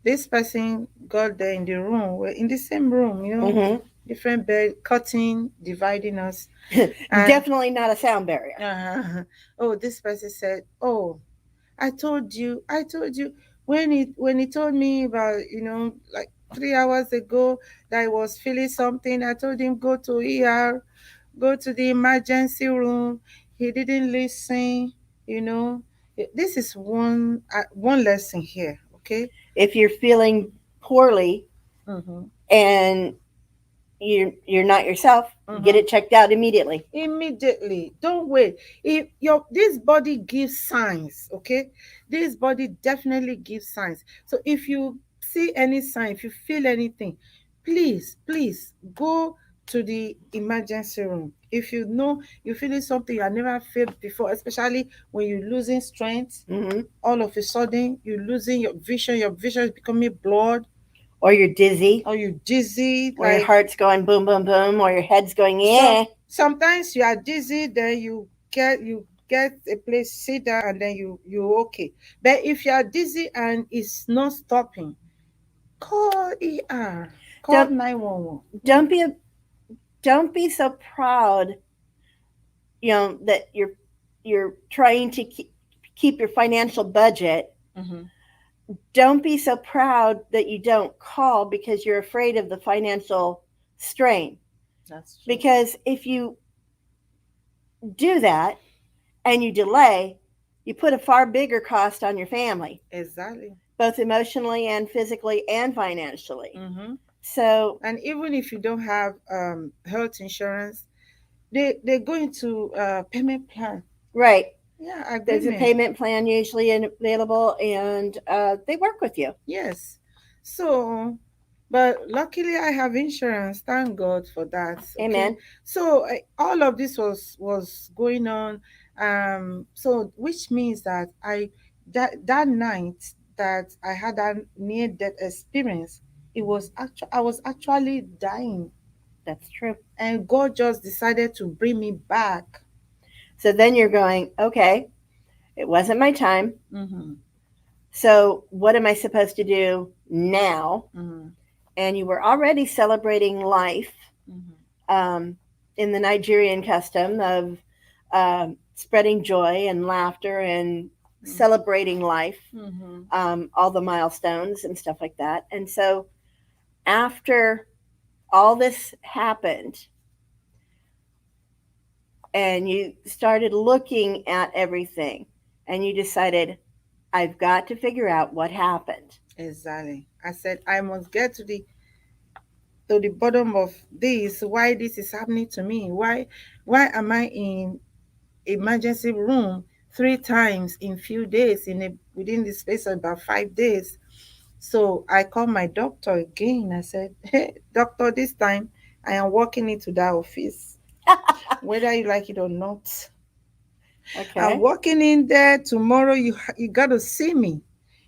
this person got there in the room, we're in the same room, Mm-hmm. different bed, cutting, dividing us. And Definitely not a sound barrier. oh, this person said, "Oh, I told you when he told me about, like 3 hours ago that I was feeling something. I told him go to ER, go to the emergency room. He didn't listen. You know, this is one lesson here. Okay. If you're feeling poorly Mm-hmm. and you're not yourself, get Mm-hmm. it checked out immediately. Immediately, don't wait. If your this body gives signs, okay, this body definitely gives signs. So if you see any sign, if you feel anything, please go to the emergency room. If you know you're feeling something you have never felt before, especially when you're losing strength, Mm-hmm. all of a sudden you're losing your vision is becoming blurred, Or you're dizzy, or you're dizzy, or your like, heart's going boom, boom, boom, or your head's going, so yeah. sometimes you are dizzy, then you get a place, sit down, and then you okay. But if you are dizzy and it's not stopping, call ER, call Don't 911. don't be don't be so proud, that you're trying to keep your financial budget. Mm-hmm. Don't be so proud that you don't call because you're afraid of the financial strain. That's true. Because if you do that and you delay, you put a far bigger cost on your family, Exactly. both emotionally and physically and financially. Mm-hmm. So, And even if you don't have health insurance, they go into payment plan. right, Yeah, there's a agreement. payment plan usually available, and they work with you. Yes. So, but luckily I have insurance. Thank God for that. Okay. Amen. So all of this was going on. So which means that that night that I had that near death experience, I was actually dying, That's true. and God just decided to bring me back. So then you're going, okay, it wasn't my time. Mm-hmm. So what am I supposed to do now? Mm-hmm. And you were already celebrating life, Mm-hmm. um, in the Nigerian custom of spreading joy and laughter and celebrating life, Mm-hmm. all the milestones and stuff like that. And so after all this happened and you started looking at everything and you decided, I've got to figure out what happened. Exactly. I said I must get to the bottom of this, why this is happening to me, why am I in emergency room 3 times in few days, within the space of about 5 days. So I called my doctor again. I said, hey doctor, this time I am walking into that office, whether you like it or not. I'm Okay. walking in there tomorrow. You got to see me,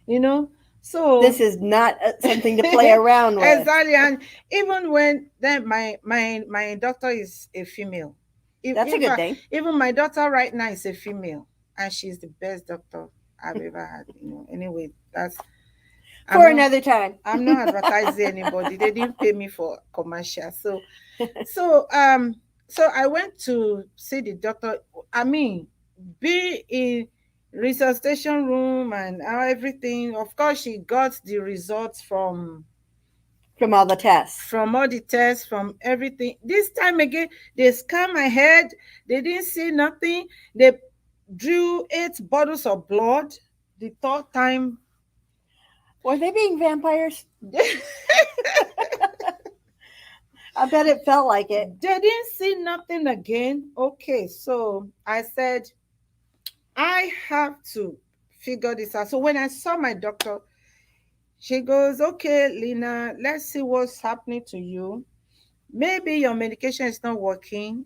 you know so This is not something to play around with. exactly. And even when then my doctor is a female. That's a In good fact, thing. even my daughter right now is a female, and she's the best doctor I've ever had. Anyway, that's i'm For not another time. I'm not advertising anybody. They didn't pay me for commercial. So I went to see the doctor. I mean, be in resuscitation room and everything. Of course, she got the results From all the tests. from all the tests, from everything. This time again, they scanned my head. They didn't see nothing. They drew 8 bottles of blood. The third time, Were they being vampires? they I bet it felt like it. didn't see nothing again. Okay, so I said, I have to figure this out. So when I saw my doctor, she goes, okay, Lina, let's see what's happening to you. Maybe your medication is not working.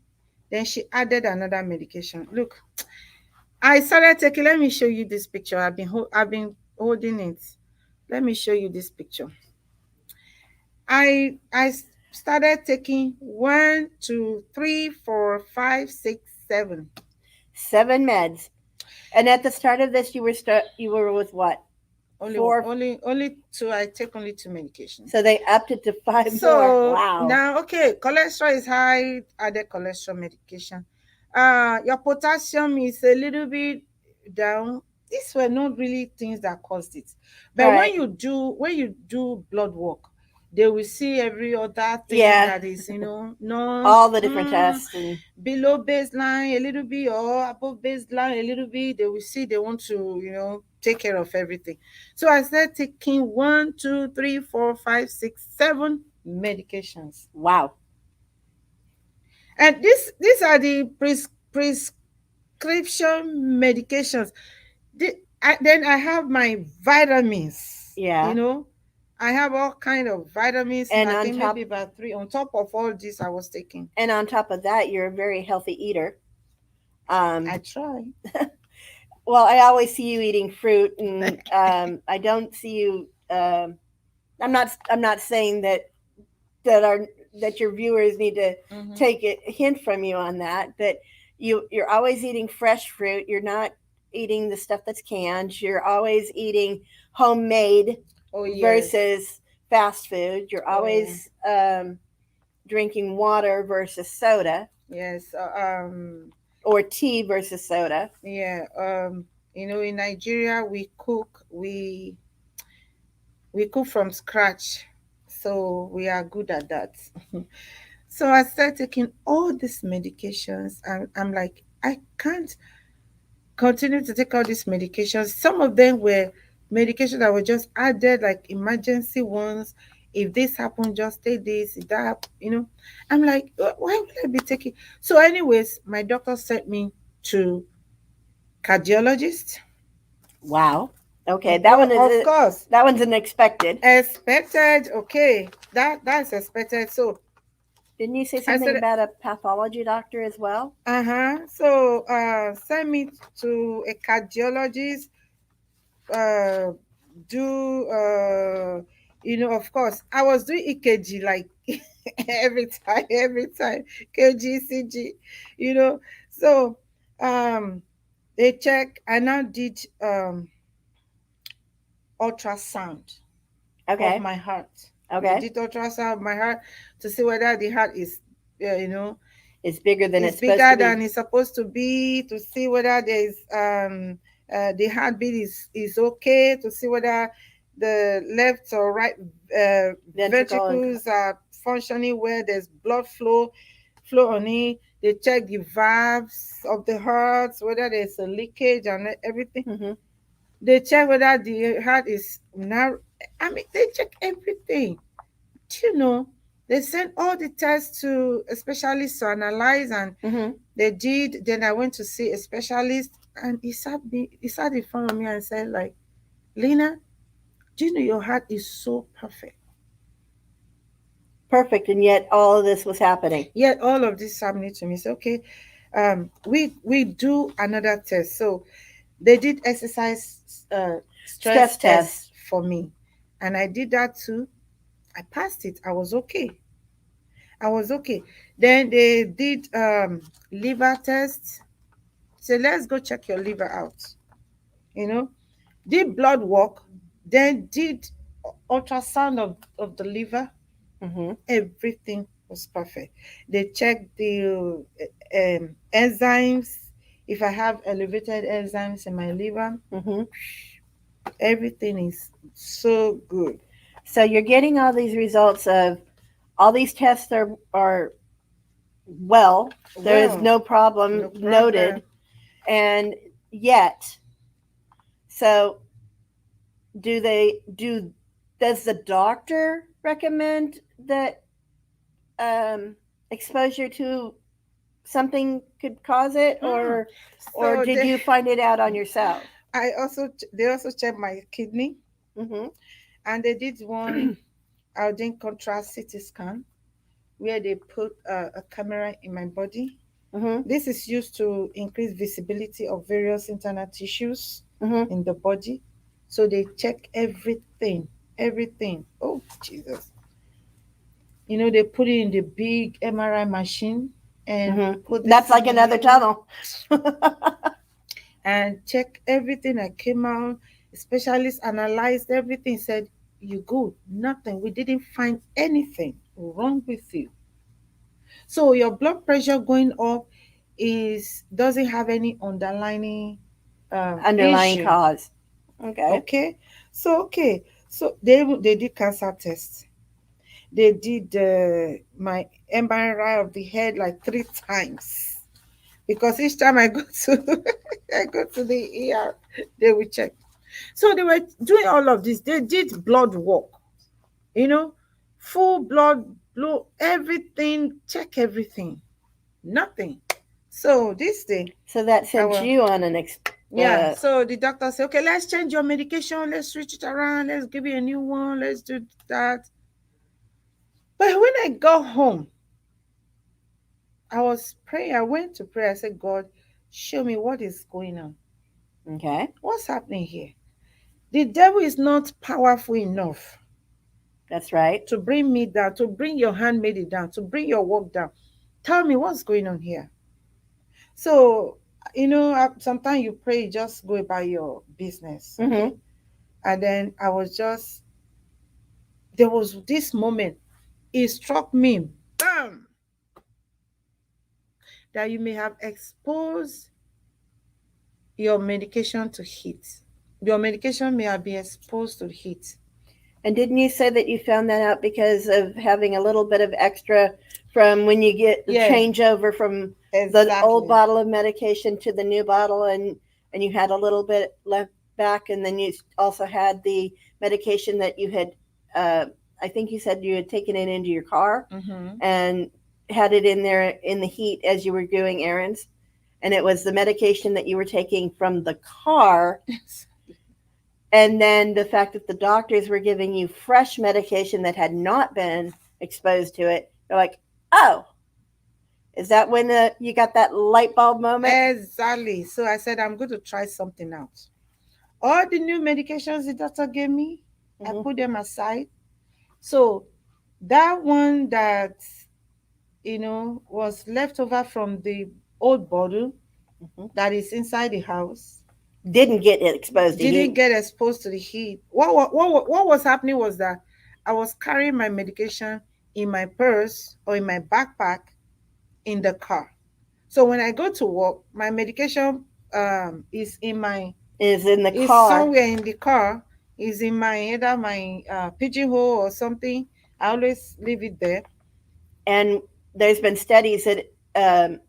Then she added another medication. Look, I started taking, let me show you this picture. I've been holding it. Let me show you this picture. I started taking 1, 2, 3, 4, 5, 6, 7. 7 meds. And at the start of this, you were with what? Only Four. only two. I take only two medications. So they upped it to five more. So Wow. now, okay, cholesterol is high, added cholesterol medication. Your potassium is a little bit down. These were not really things that caused it. But Right. when you do blood work, they will see every other thing Yeah. that is, not All the different tests and below baseline a little bit or above baseline a little bit. They will see they want to, take care of everything. So I started taking 1, 2, 3, 4, 5, 6, 7 medications. wow. And these are the prescription medications. Then I have my vitamins, Yeah. I have all kind of vitamins, and And I on think maybe top about three on top of all this I was taking. and on top of that, you're a very healthy eater. I Um, try. well, I always see you eating fruit, and I don't see you. I'm not saying that our that your viewers need to Mm-hmm. take a hint from you on that. But you're always eating fresh fruit. You're not eating the stuff that's canned. You're always eating homemade Oh yes. versus fast food. You're Oh always drinking water versus soda, yes. or tea versus soda. Yeah. In Nigeria we cook from scratch, so we are good at that. So I started taking all these medications, and I'm like, I can't continue to take all these medications. Some of them were medications that were just added, like emergency ones. If this happened, just take this. If that I'm like, why would I be taking? So anyways, my doctor sent me to cardiologist. Wow. Okay, Oh, of course, that one's unexpected. expected. Okay, that's expected. So Didn't you say I something said, about a pathology doctor as well? So send me to a cardiologist. Uh, do of course, I was doing EKG like every time, KG, CG, you know. So they check. I now did ultrasound of Okay. my heart. They Okay. did ultrasound of my heart to see whether the heart is, It's bigger than is it's supposed bigger to than be. it's supposed to be, to see whether there is the heartbeat is okay, to see whether the left or right Ventricle and ventricles are functioning, where there's blood flow on it. They check the valves of the heart, whether there's a leakage and everything. mm-hmm. They check whether the heart is now. I mean, they check everything. Do you know? They sent all the tests to a specialist to analyze, and Mm-hmm. they did. Then I went to see a specialist, and he sat in front of me and said, like, Lina, do you know your heart is so perfect? Perfect, and yet all of this was happening. Yet all of this happening to me. So okay, we do another test. So they did exercise stress Stress test. test for me, and I did that too. I passed it. I was okay. I was okay. Then they did liver tests. So let's go check your liver out. You know, did blood work, then did ultrasound of the liver. Mm-hmm. Everything was perfect. They checked the enzymes. If I have elevated enzymes in my liver, Mm-hmm. everything is so good. So you're getting all these results of all these tests are well. There is Well, no problem no problem. noted, and yet, so do they do? Does the doctor recommend that um, exposure to something could cause it, Hmm. or So did you find it out on yourself? they also checked my kidney, Mm-hmm. and they did one iodine contrast CT scan where they put a camera in my body. Mm-hmm. This is used to increase visibility of various internal tissues Mm-hmm. in the body. So they check everything, everything. Oh, Jesus. They put it in the big MRI machine and Hmm. put this That's thing like in another you tunnel. and check everything that came out. Specialists analyzed everything, said, "You good, nothing. We didn't find anything wrong with you." So your blood pressure going up is doesn't have any underlying Underlying issue. cause. Okay. Okay, so they did cancer tests. They did my MRI of the head like 3 times because each time I go to I go to the ER, they will check. So they were doing all of this. They did blood work, you know, full blood, everything, check everything, nothing. So this day, So that sent our you on an yeah. So the doctor said, okay, let's change your medication. Let's switch it around. Let's give you a new one. Let's do that. But when I got home, I was praying. I went to pray. I said, God, show me what is going on. Okay. What's happening here? The devil is not powerful enough That's right. to bring me down, to bring your handmaid down, to bring your work down. Tell me what's going on here. So, sometimes you pray, just go about your business, Hmm. okay? And then there was this moment, it struck me, bam, that you may have exposed your medication to heat. Your medication may have been exposed to heat. And didn't you say that you found that out because of having a little bit of extra from when you get the Yeah, changeover from the old exactly. bottle of medication to the new bottle, and you had a little bit left back, and then you also had the medication that you had, uh, I think you said you had taken it into your car Mm-hmm. and had it in there in the heat as you were doing errands, and it was the medication that you were taking from the car, and then the fact that the doctors were giving you fresh medication that had not been exposed to it. They're like, oh, is that when you got that light bulb moment? Exactly. So I said, I'm going to try something out. All the new medications the doctor gave me, I Hmm. put them aside. So that one that, was left over from the old bottle Hmm. that is inside the house Didn't get it exposed to didn't heat. get exposed to the heat. What was happening was that I was carrying my medication in my purse or in my backpack in the car. So when I go to work, my medication is in my Is in the is car. somewhere in the car, is in my either my pigeonhole or something. I always leave it there. And there's been studies that um,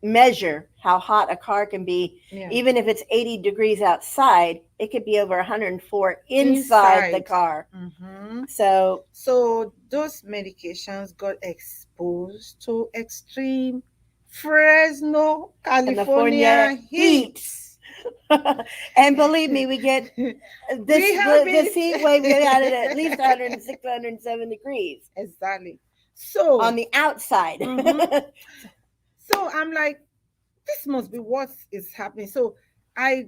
measure how hot a car can be. Yeah, Even if it's 80 degrees outside, it could be over 104 inside the inside. car. Mm-hmm. So, So those medications got exposed to extreme Fresno, California California heat. heat. And believe me, we get We have this it. heat wave. We got it at least 106, 107 degrees Exactly. So, on the outside. mhm. So I'm like, this must be what is happening. So I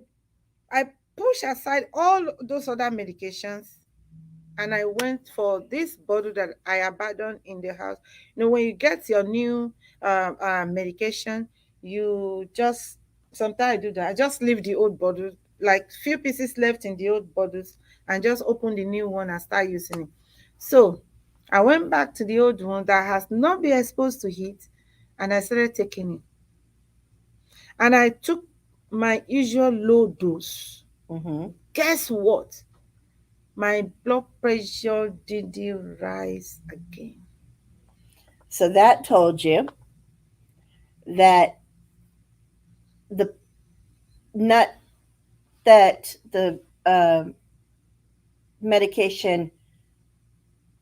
I push aside all those other medications and I went for this bottle that I abandoned in the house. When you get your new medication, you just sometimes I do that. I just leave the old bottle, like few pieces left in the old bottles, and just open the new one and start using it. So I went back to the old one that has not been exposed to heat, and I started taking it. And I took my usual low dose. Hmm. Guess what? My blood pressure didn't rise again. So that told you that the not that the medication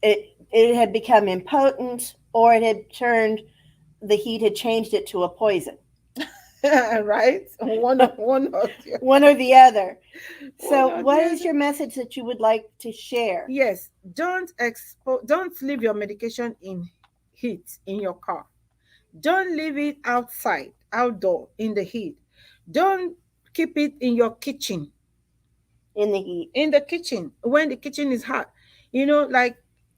it had become impotent, or it had turned the heat had changed it to a poison. Right? One or the One or the other. one So, or what the is other. your message that you would like to share? Yes, don't leave your medication in heat in your car. Don't leave it outside, outdoor in the heat. Don't keep it in your kitchen. In the heat. In the kitchen when the kitchen is hot. Like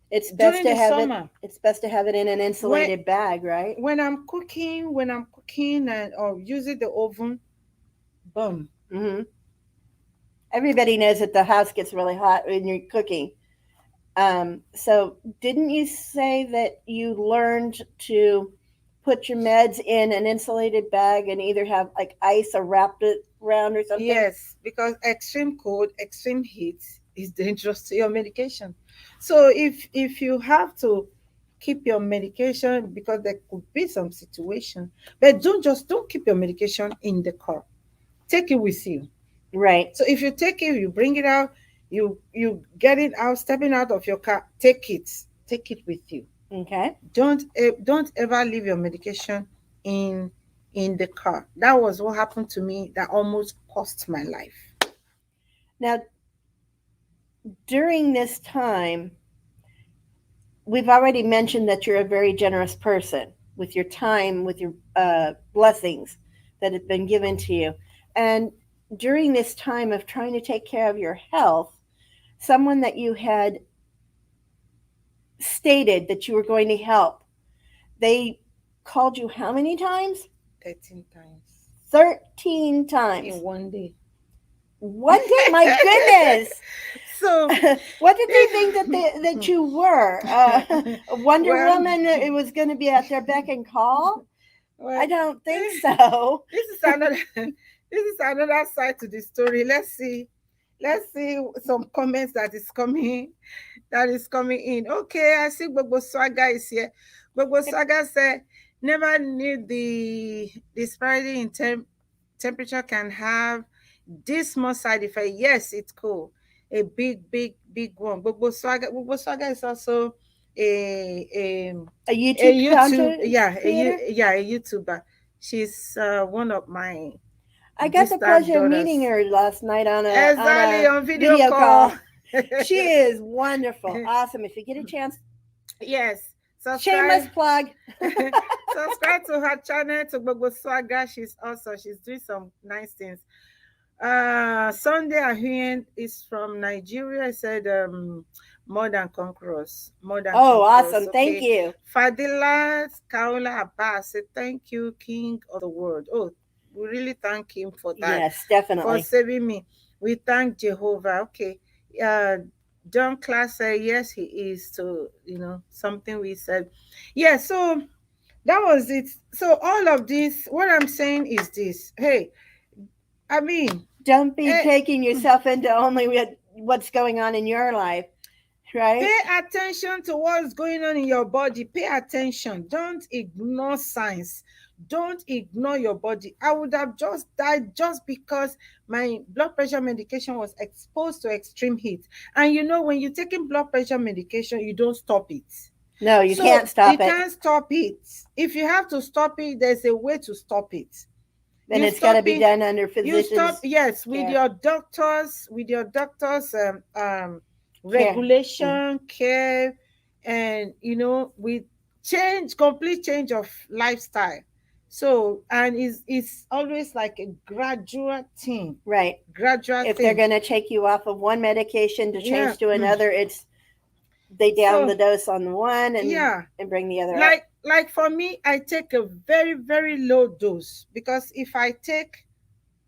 It's best during to the have it. summer. It's best to have it in an When insulated bag, right? when I'm cooking and or using the oven, boom. Hmm. Everybody knows that the house gets really hot when you're cooking. So, didn't you say that you learned to put your meds in an insulated bag and either have like ice or wrapped it around or something? Yes, because extreme cold, extreme heat is dangerous to your medication. So if you have to keep your medication, because there could be some situation, but don't keep your medication in the car. Take it with you. Right. So if you take it, you bring it out, you get it out, stepping out of your car, take it with you. Okay. Don't ever leave your medication in in the car. That was what happened to me. That almost cost my life. Now, during this time, we've already mentioned that you're a very generous person with your time, with your blessings that have been given to you. And during this time of trying to take care of your health, someone that you had stated that you were going to help, they called you how many times? 13 times 13 in times. one day. One day, my goodness. So, What did they think that you were? A Wonder well, Woman? It was going to be at their beck and call? I well, don't think so. this is another this is another side to the story. Let's see some comments that is coming in. Okay, I see Bobo Swaga is here. Bobo Swaga said, never knew the disparity in temperature can have this small side effect. Yes, it's cool. A big one. Bobo Swaga is also a a, A a YouTube YouTube, content creator? a YouTuber. She's one of my I got the distant pleasure of meeting daughters. her last night on Exactly, a on video video call. call. She is wonderful, awesome. If you get a chance, Yes, subscribe. shameless plug. Subscribe to her channel, to Bobo Swaga. She's doing some nice things. Sunday Ahuyen is from Nigeria. I said more than conquerors. More than Oh, conquerors. awesome. Thank Okay. you. Fadila Kaula Abbas said, thank you, King of the world. Oh, we really thank him for that, Yes, for definitely. saving me. We thank Jehovah. Okay. Uh John Class said, yes, he is. So, something we said. Yeah, so that was it. So all of this, what I'm saying is this. Hey, I mean, Don't be eh, taking yourself into only what's going on in your life, right? pay attention to what's going on in your body. Pay attention. Don't ignore signs. Don't ignore your body. I would have just died just because my blood pressure medication was exposed to extreme heat. And when you're taking blood pressure medication, you don't stop it. No, you So can't you stop it. can't stop it. If you have to stop it, there's a way to stop it. Then You it's got to stop be it. done under You stop, physician's yes, with care. your doctors, Care. Mm. regulation, care, and with complete change of lifestyle. So, and it's always like a Right. gradual If they're thing. going to take you off of one medication to Yeah. change to another, it's they down So, the dose on the one yeah, and bring the other up. like for me, I take a very, very low dose, because if I take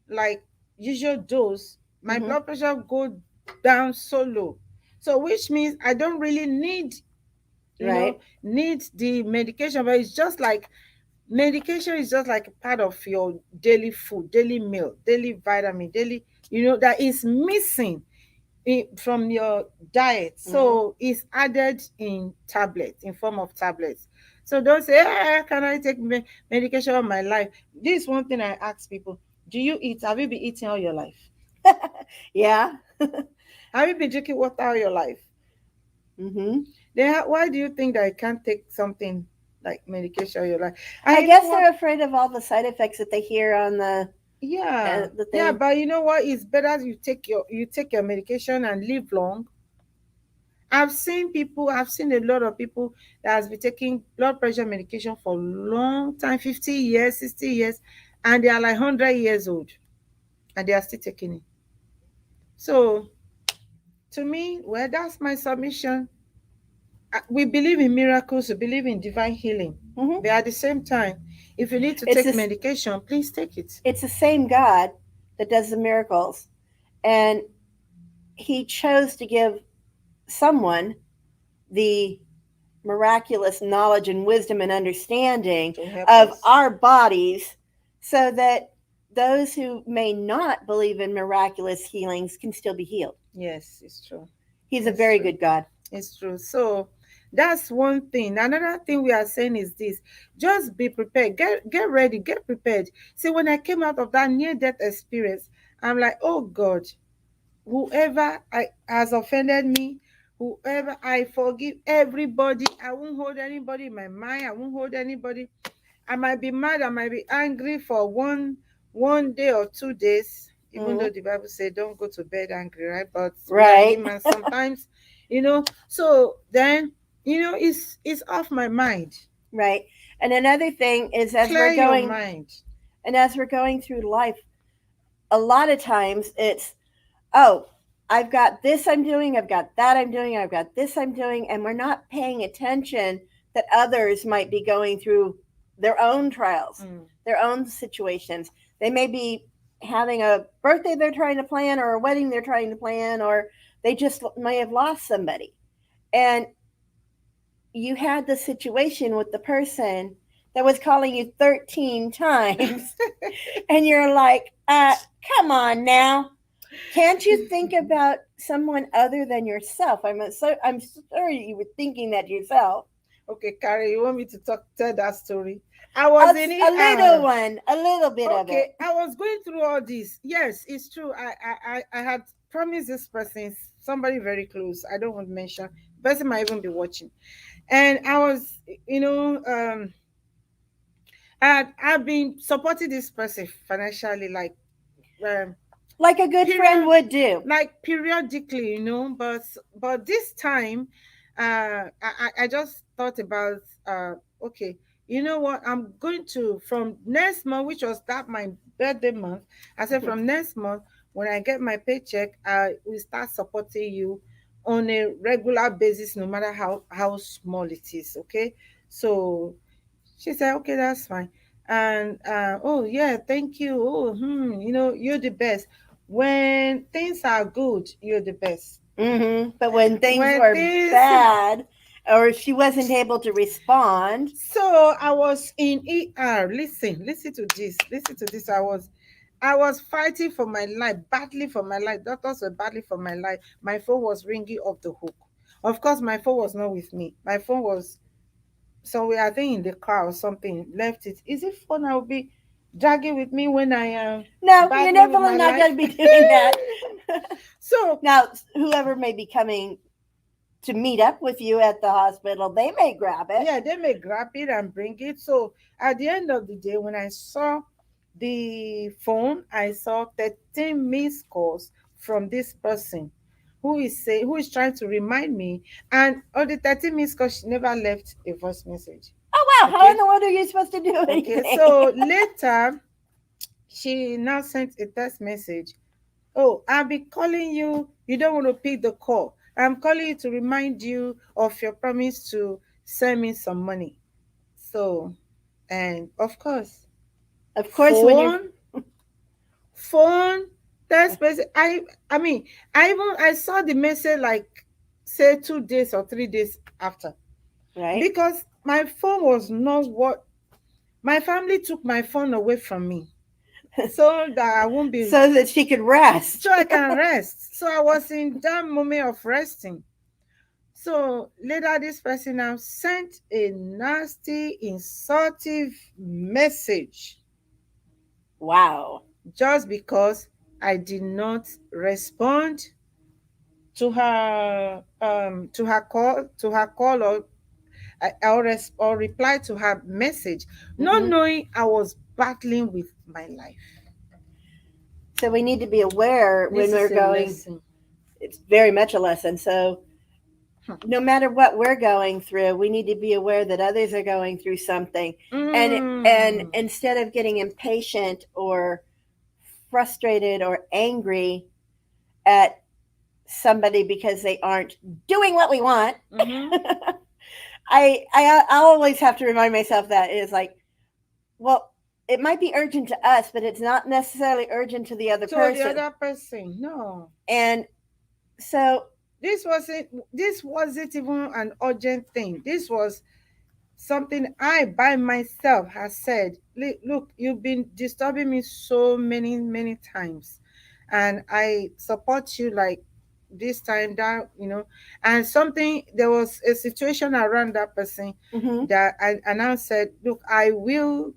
like usual dose, my Hmm. blood pressure go down so low. So which means I don't really you know, Right. need the medication, but it's just like medication is just like a part of your daily food, daily meal, daily vitamin, daily, that is missing from your diet. Hmm. So it's added in tablets, in form of tablets. So don't say, can I take medication all my life? This is one thing I ask people. Do you eat? Have you been eating all your life? Yeah. Have you been drinking water all your life? Hmm. Then why do you think that I can't take something like medication all your life? And I you know guess what? they're afraid of all the side effects that they hear on Yeah, the yeah, thing. but you know what? It's better you take your medication and live long. I've seen a lot of people that has been taking blood pressure medication for a long time, 50 years, 60 years, and they are like 100 years old, and they are still taking it. So to me, well, that's my submission. We believe in miracles, we believe in divine healing. Hmm. But at the same time, if you need to It's take this. medication, please take it. It's the same God that does the miracles, and He chose to give someone the miraculous knowledge and wisdom and understanding To help of us. our bodies, so that those who may not believe in miraculous healings can still be healed. Yes, it's true. He's a It's very true. good God. It's true. So that's one thing. Another thing we are saying is this: just be prepared. Get ready. Get prepared. See, when I came out of that near death experience, I'm like, oh God, whoever I has offended me, whoever I forgive everybody. I won't hold anybody in my mind. I won't hold anybody. I might be mad, I might be angry for one day or 2 days, even Mm-hmm. though the Bible said don't go to bed angry, right? But we are Right. human sometimes, you know. So then, it's off my mind. Right. And another thing is, Clear your mind. as we're going through life, a lot of times it's, oh, I've got this I'm doing, I've got that I'm doing, I've got this I'm doing, and we're not paying attention that others might be going through their own trials, Mm. their own situations. They may be having a birthday they're trying to plan, or a wedding they're trying to plan, or they just may have lost somebody. And you had the situation with the person that was calling you 13 times, and you're like, come on now, can't you think about someone other than yourself? I'm sorry you were thinking that yourself. Okay, Carrie, you want me to tell that story? I was in A little ER. one, a little bit of Okay, it. I was going through all this. Yes, it's true. I had promised this person, somebody very close. I don't want to mention. The person might even be watching. And I was, you know, I've been supporting this person financially, um, Like a good friend period, would do. periodically, but this time, I just thought about, okay, you know what, I'm going to, from next month, which was that my birthday month, I said from next month, when I get my paycheck, I will start supporting you on a regular basis, no matter how small it is. Okay, so she said, okay, that's fine. And oh yeah, thank you. Oh, you're the best. When things are good, you're the best. But when things When were things bad, or she wasn't able to respond, So I was in ER. Listen to this. Listen to this. I was fighting for my life, battling for my life. Doctors were battling for my life. My phone was ringing off the hook. Of course, my phone was not with me. My phone was somewhere, I think in the car or something. Left it. Is it phone I will be dragging with me when I am no, you're battling with definitely my not life? going to be doing that. So Now, whoever may be coming to meet up with you at the hospital, they may grab it. yeah, they may grab it and bring it. So at the end of the day, when I saw the phone, I saw 13 missed calls from this person who is trying to remind me. And of the 13 missed calls, she never left a voice message. Oh, wow, how in Okay. the world are you supposed to do Okay. anything? So later she now sent a text message. Oh, I'll be calling you. You don't want to pick the call. I'm calling you to remind you of your promise to send me some money. So, and of course, Of course, when you're phone, phone, text message. I mean, I saw the message like say 2 days or 3 days after, right, because my phone was not what my family took my phone away from me so that I won't be so that she could rest. so I can rest. So I was in that moment of resting. So later, this person now sent a nasty, insultive message Wow. just because I did not respond to her call or reply to her message, not Hmm. knowing I was battling with my life. So we need to be aware when This we're is a going. lesson. It's very much a lesson. So Hmm. no matter what we're going through, we need to be aware that others are going through something, and Mm. instead of getting impatient or frustrated or angry at somebody because they aren't doing what we want, Mm-hmm. I always have to remind myself that is like, well, it might be urgent to us, but it's not necessarily urgent to the other To the person. other person. No. And so, This wasn't even an urgent thing. This was something I by myself has said, look, you've been disturbing me so many times, and I support you like this time that, and something, there was a situation around that person mm-hmm, that I now said, look, I will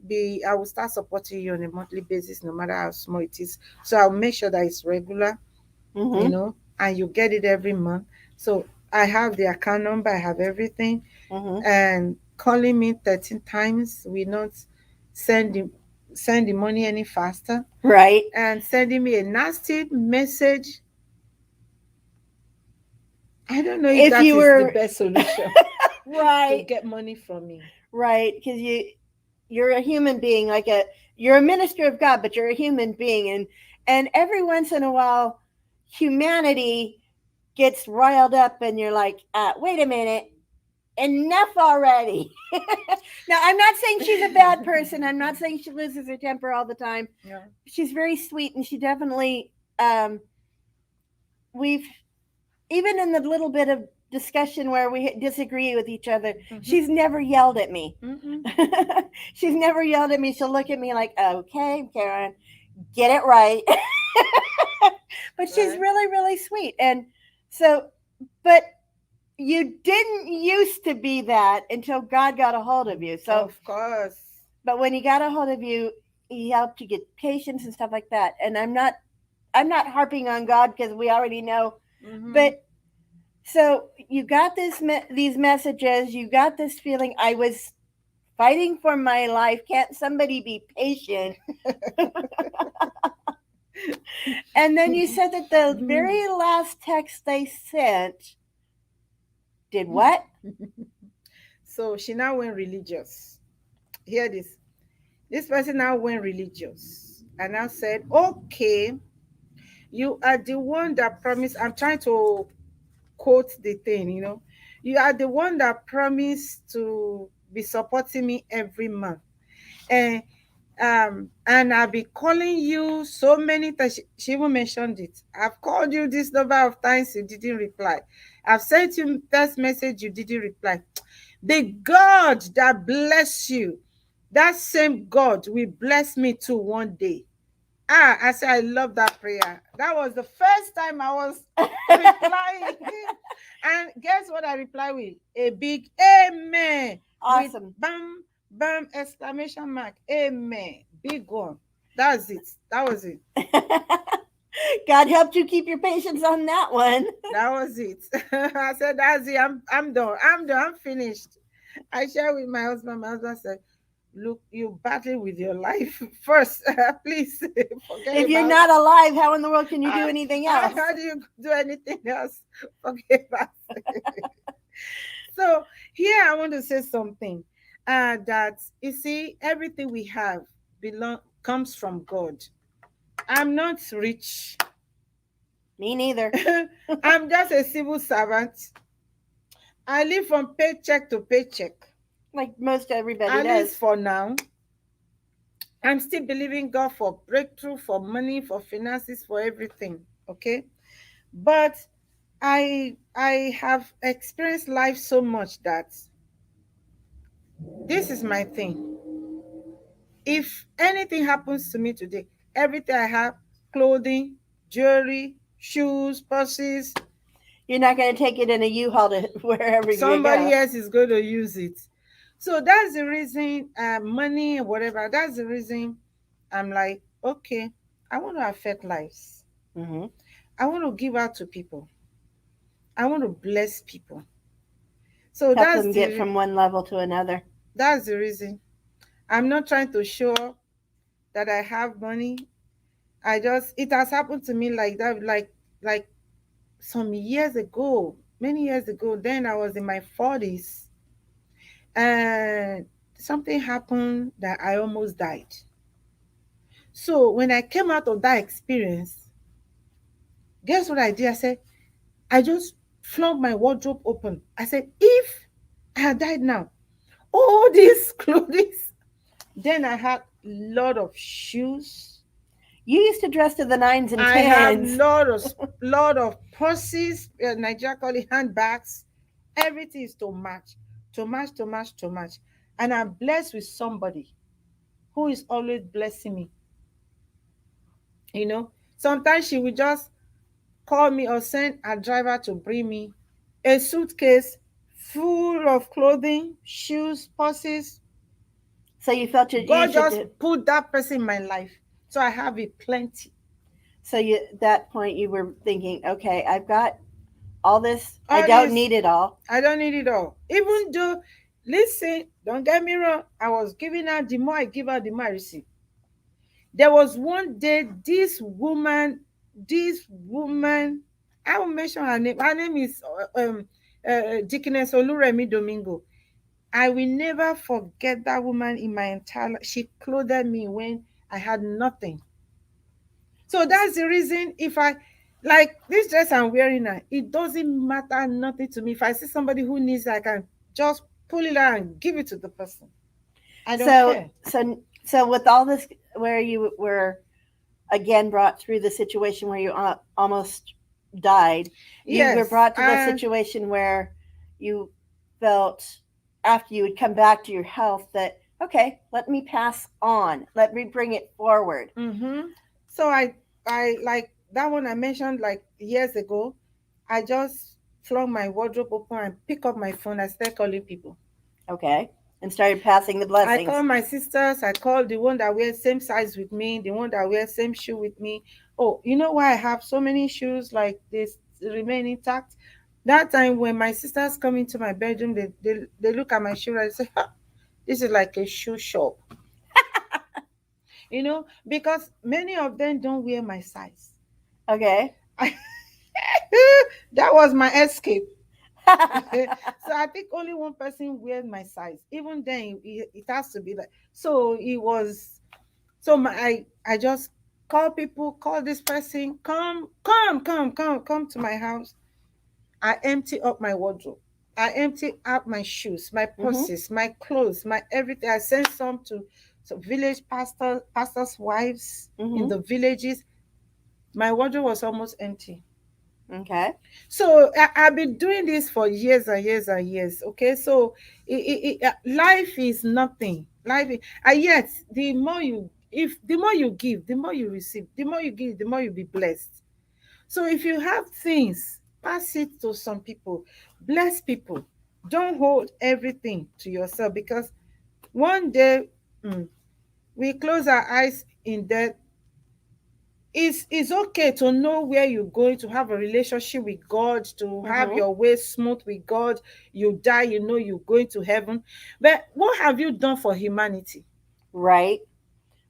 start supporting you on a monthly basis, no matter how small it is. So I'll make sure that it's regular, mm-hmm, and you get it every month. So I have the account number, I have everything. mm-hmm, And calling me 13 times will not send the send the money any faster. right. And sending me a nasty message, I don't know if If that you is the were best solution to right, get money from me. right, because you're a human being, you're a minister of God, but you're a human being, and every once in a while, humanity gets riled up, and you're like, wait a minute, enough already. Now, I'm not saying she's a bad person. I'm not saying she loses her temper all the time. Yeah. She's very sweet, and she definitely, um, we've, even in the little bit of discussion where we disagree with each other, Mm-hmm. she's never yelled at me. Mm-hmm. She's never yelled at me. She'll look at me like, okay, Karen, get it right. But she's Right. really, really sweet. And so, but you didn't used to be that until God got a hold of you. So, Of course. but when he got a hold of you, he helped you get patience and stuff like that. And I'm not harping on God because we already know. Mm-hmm. But so you got these messages, you got this feeling. I was fighting for my life. Can't somebody be patient? And then you said that the very last text they sent did what? So she now went religious. Hear this. This person now went religious and now said, okay, you are the one that promised. I'm trying to quote the thing, you are the one that promised to be supporting me every month. And I'll be calling you so many times. She even mentioned it. I've called you this number of times, you didn't reply. I've sent you text message, you didn't reply. The God that bless you, that same God will bless me too one day. I say I love that prayer. That was the first time I was replying. And guess what I reply with? A big amen with Awesome. bam, bam, exclamation mark. Amen. Big one. That's it. That was it. God helped you keep your patience on that one. That was it. I said, that's it. I'm done. I'm done. I'm finished. I share with my husband. My husband said, look, you battle with your life first. Please forget If you're about not alive, how in the world can you do how, anything how, else? how do you do anything else? Forget about it. So here I want to say something. That you see, everything we have belong comes from God. I'm not rich. Me neither. I'm just a civil servant. I live from paycheck to paycheck. Like most everybody At least does. for now. I'm still believing God for breakthrough, for money, for finances, for everything. Okay. But I have experienced life so much that this is my thing. If anything happens to me today, everything I have, clothing, jewelry, shoes, purses, You're not going to take it in a U-Haul to wherever you somebody go. else is going to use it. So that's the reason, money, whatever, that's the reason I'm like, okay, I want to affect lives. Mm-hmm. I want to give out to people. I want to bless people. So Help them get from one level to another. that's the reason. I'm not trying to show that I have money. I just, it has happened to me like that, like some years ago, many years ago. Then I was in my 40s, and something happened that I almost died. So when I came out of that experience, guess what I did? I said, I just flung my wardrobe open. I said, if I had died now. All these clothes. Then I had lot of shoes. You used to dress to the nines and I have tens. lot of purses, Nigeria call it handbags. Everything is to match, to match, to match, to match. And I'm blessed with somebody who is always blessing me. You know, sometimes she will just call me or send a driver to bring me a suitcase full of clothing, shoes, purses. So you felt you God should just do. put that person in my life. So I have it plenty. So you at that point you were thinking, okay, I've got all this. I All don't this, need it all. I don't need it all. Even though, listen, don't get me wrong, I was giving out, the more I give out, the more I receive. There was one day, this woman, I will mention her name. Her name is Dickiness Oluremi Domingo. I will never forget that woman in my entire life. She clothed me when I had nothing. So that's the reason if I like this dress I'm wearing now, it doesn't matter nothing to me. If I see somebody who needs it, I can just pull it out and give it to the person. I don't So care. so with all this, where you were again brought through the situation where you almost died, you were Yes. brought to the situation where you felt after you would come back to your health that okay, let me pass on, let me bring it forward. Mm-hmm. So I like that one I mentioned like years ago. I just flung my wardrobe open and pick up my phone. I start calling people. Okay, and started passing the I blessings. call my sisters. I call the one that wears same size with me, the one that wears same shoe with me. Oh, you know why I have so many shoes like this remain intact? That time when my sisters come into my bedroom, they look at my shoe and say, "Ha, this is like a shoe shop." Because many of them don't wear my size. Okay. That was my escape. So I think only one person wears my size. Even then, it has to be like so. It was so I just call people, call this person, come to my house. I empty up my wardrobe. I empty out my shoes, my Mhm. purses, my clothes, my everything. I send some to village pastors' wives in Mhm. the villages. My wardrobe was almost empty. Okay. So I've been doing this for years and years and years. Okay, so life is nothing. And yet the more you give, the more you receive. The more you give, the more you be blessed. So if you have things, pass it to some people, bless people. Don't hold everything to yourself because one day mm, we close our eyes in death. It's okay to know where you're going, to have a relationship with God, to have Mhm. your way smooth with God. You die, you know you're going to heaven. But what have you done for humanity? Right.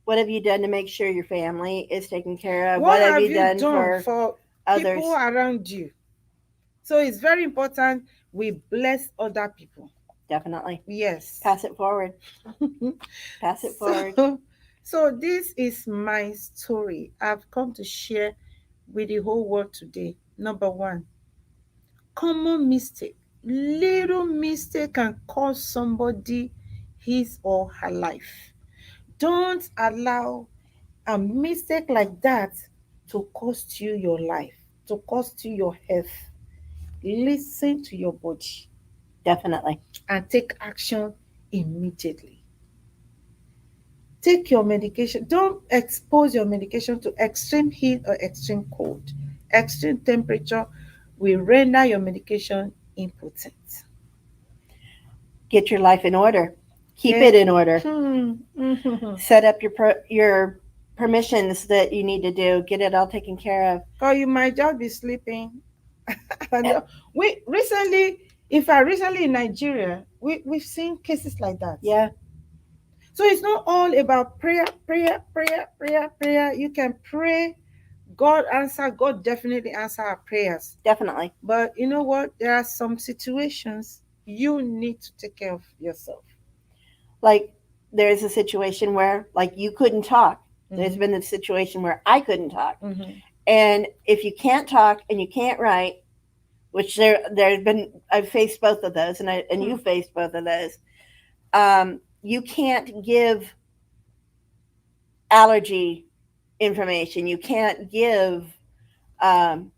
What have you done to make sure your family is taken care of? What What have have you you done done for for people others? around you? So it's very important we bless other people. Definitely. Yes. Pass it forward. Pass it forward. so so this is my story I've come to share with the whole world today. Number one, common mistake. Little mistake can cost somebody his or her life. Don't allow a mistake like that to cost you your life, to cost you your health. Listen to your body Definitely. and take action immediately. Take your medication. Don't expose your medication to extreme heat or extreme cold. Extreme temperature will render your medication impotent. Get your life in order. Keep it Get in order. mhm. Set up your permissions that you need to do. Get it all taken care of. Or you might just be sleeping. And we recently, in fact, recently in Nigeria, we've seen cases like that. Yeah, So it's not all about prayer, prayer, prayer, prayer, prayer. You can pray, God answer, God definitely answer our prayers. definitely. But you know what? There are some situations you need to take care of yourself. Like there's a situation where like you couldn't talk. There's Mm-hmm. been a situation where I couldn't talk. Mm-hmm. And if you can't talk and you can't write, which there's been I've faced both of those, and Hmm. you faced both of those. You can't give allergy information. You can't give um,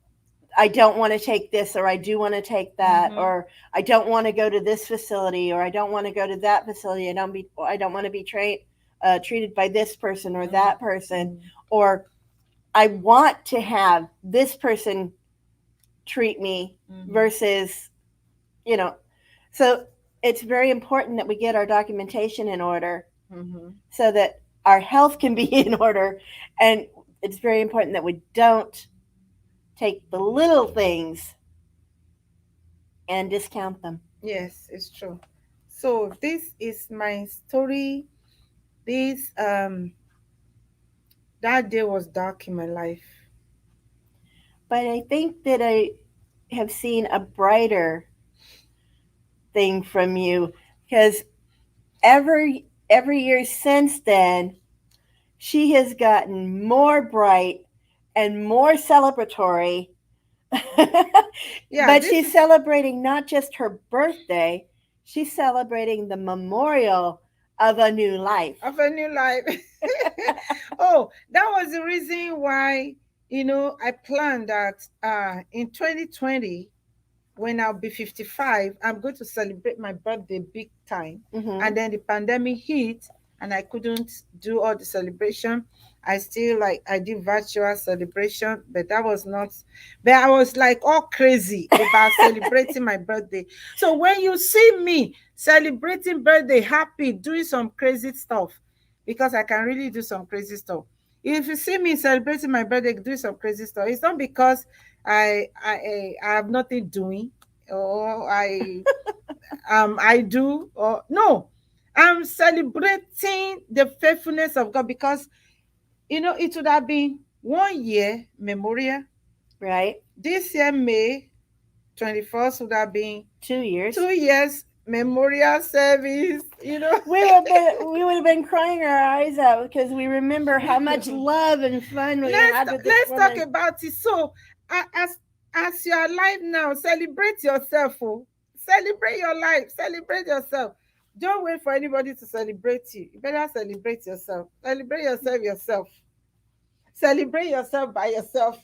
I don't want to take this, or I do want to take that, Mm-hmm. or I don't want to go to this facility, or I don't want to go to that facility. I don't want to be treated by this person or that person, Mm-hmm. or I want to have this person treat me Mm-hmm. versus, you know. So it's very important that we get our documentation in order Mm-hmm. so that our health can be in order, and it's very important that we don't take the little things and discount them. Yes, it's true. So this is my story. This that day was dark in my life. But I think that I have seen a brighter thing from you because every year since then, she has gotten more bright and more celebratory. Yeah, But this she's is celebrating not just her birthday, she's celebrating the memorial of a new life. of a new life. Oh, that was the reason why, I planned that in 2020, when I'll be 55, I'm going to celebrate my birthday big time. Hmm. And then the pandemic hit and I couldn't do all the celebration. I still like I did virtual celebration, but that was not but I was like all crazy about celebrating my birthday. So when you see me celebrating birthday happy, doing some crazy stuff, because I can really do some crazy stuff. If you see me celebrating my birthday, doing some crazy stuff, it's not because I have nothing doing, or I do, or no, I'm celebrating the faithfulness of God, because it would have been 1 year memorial. Right? This year May 21st would have been 2 years. 2 years memorial service. We would have been crying our eyes out because we remember how much love and fun we had with this Let's talk woman. about it. So, as you are alive now, celebrate yourself. Oh, celebrate your life. Celebrate yourself. Don't wait for anybody to celebrate you. You better celebrate yourself. Celebrate yourself yourself. Celebrate yourself by yourself.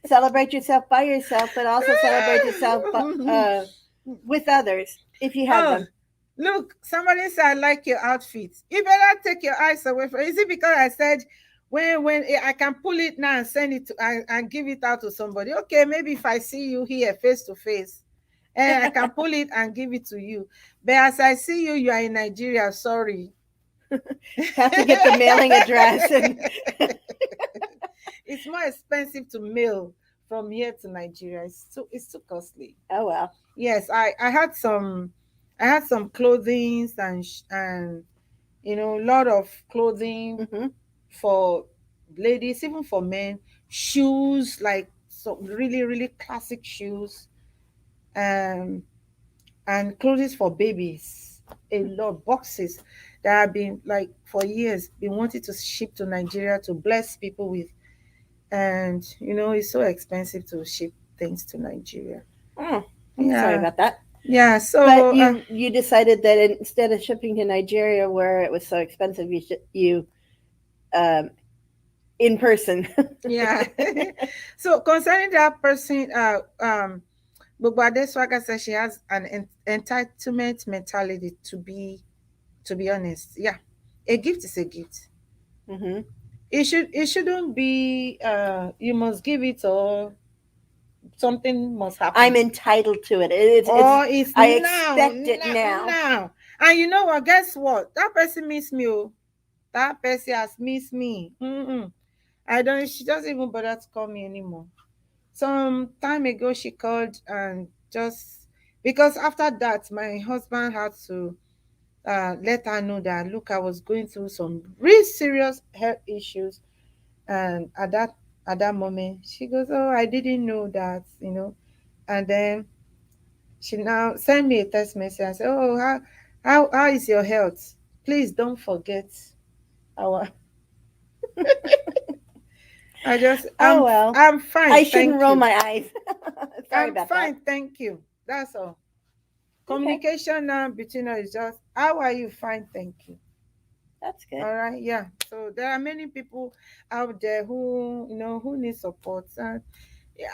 Celebrate yourself by yourself, but also celebrate yourself with others if you have Oh, them. look, somebody said I like your outfit. You better take your eyes away from. Is it because I said when I can pull it now and send it to and give it out to somebody? Okay, maybe if I see you here face to face, and I can pull it and give it to you. But as I see you, you are in Nigeria. Sorry. Have to get the mailing address and It's more expensive to mail from here to Nigeria. It's too costly. oh well. Yes, I had some clothing and a lot of clothing Hmm. for ladies, even for men, shoes, like some really really classic shoes, um and clothes for babies, a lot of boxes that have been like for years been wanting to ship to Nigeria to bless people with. And it's so expensive to ship things to Nigeria. Oh, I'm sorry Yeah. about that. Yeah, But so you decided that instead of shipping to Nigeria where it was so expensive, you um, in person. yeah. So concerning that person, Bugbade Swagger says she has an entitlement mentality, to be honest. Yeah. A gift is a gift. Hmm. It shouldn't be you must give it, or something must I'm happen. entitled to it. It's Or it's I now, expect it now, now. now. And you know what? Guess what? That person miss me. Oh. That person has missed me. Mm-mm. I don't. She doesn't even bother to call me anymore. Some time ago, she called and just because after that, my husband had to let her know that look, I was going through some real serious health issues, and at that moment, she goes, "Oh, I didn't know that," and then she now sent me a text message and said, "Oh, how is your health? Please don't forget our." I just Oh well. I'm fine, I shouldn't thank roll you. my eyes. Sorry I'm about that. fine, thank you. That's all. Okay, Communication now between us is just, how are you? Fine, thank you. that's good. All right, yeah. So there are many people out there who, who need support. And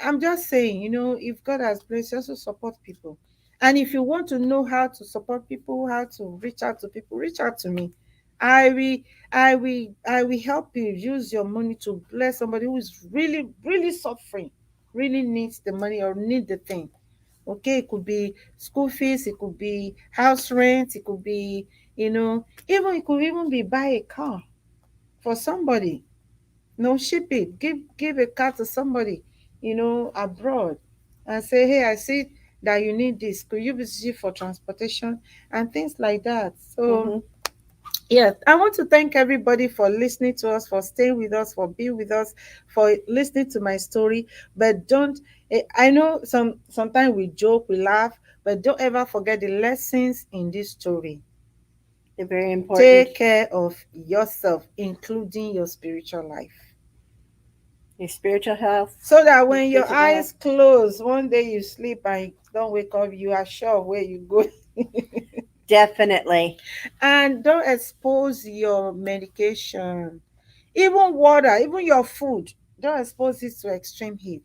I'm just saying, if God has blessed you, also support people. And if you want to know how to support people, how to reach out to people, reach out to me. I will, I will help you use your money to bless somebody who is really, really suffering, really needs the money or need the thing. Okay, it could be school fees, it could be house rent, it could be, even it could even be buy a car for somebody. No, ship it. Give a car to somebody, abroad, and say, hey, I see that you need this. Could you use it for transportation and things like that? So Hmm. yeah, I want to thank everybody for listening to us, for staying with us, for being with us, for listening to my story. But don't I know sometimes we joke, we laugh, but don't ever forget the lessons in this story. They're very important. Take care of yourself, including your spiritual life. Your spiritual health, So that your when your physical health. eyes close, one day you sleep and you don't wake up, you are sure of where you go. Definitely, And don't expose your medication, even water, even your food. Don't expose it to extreme heat.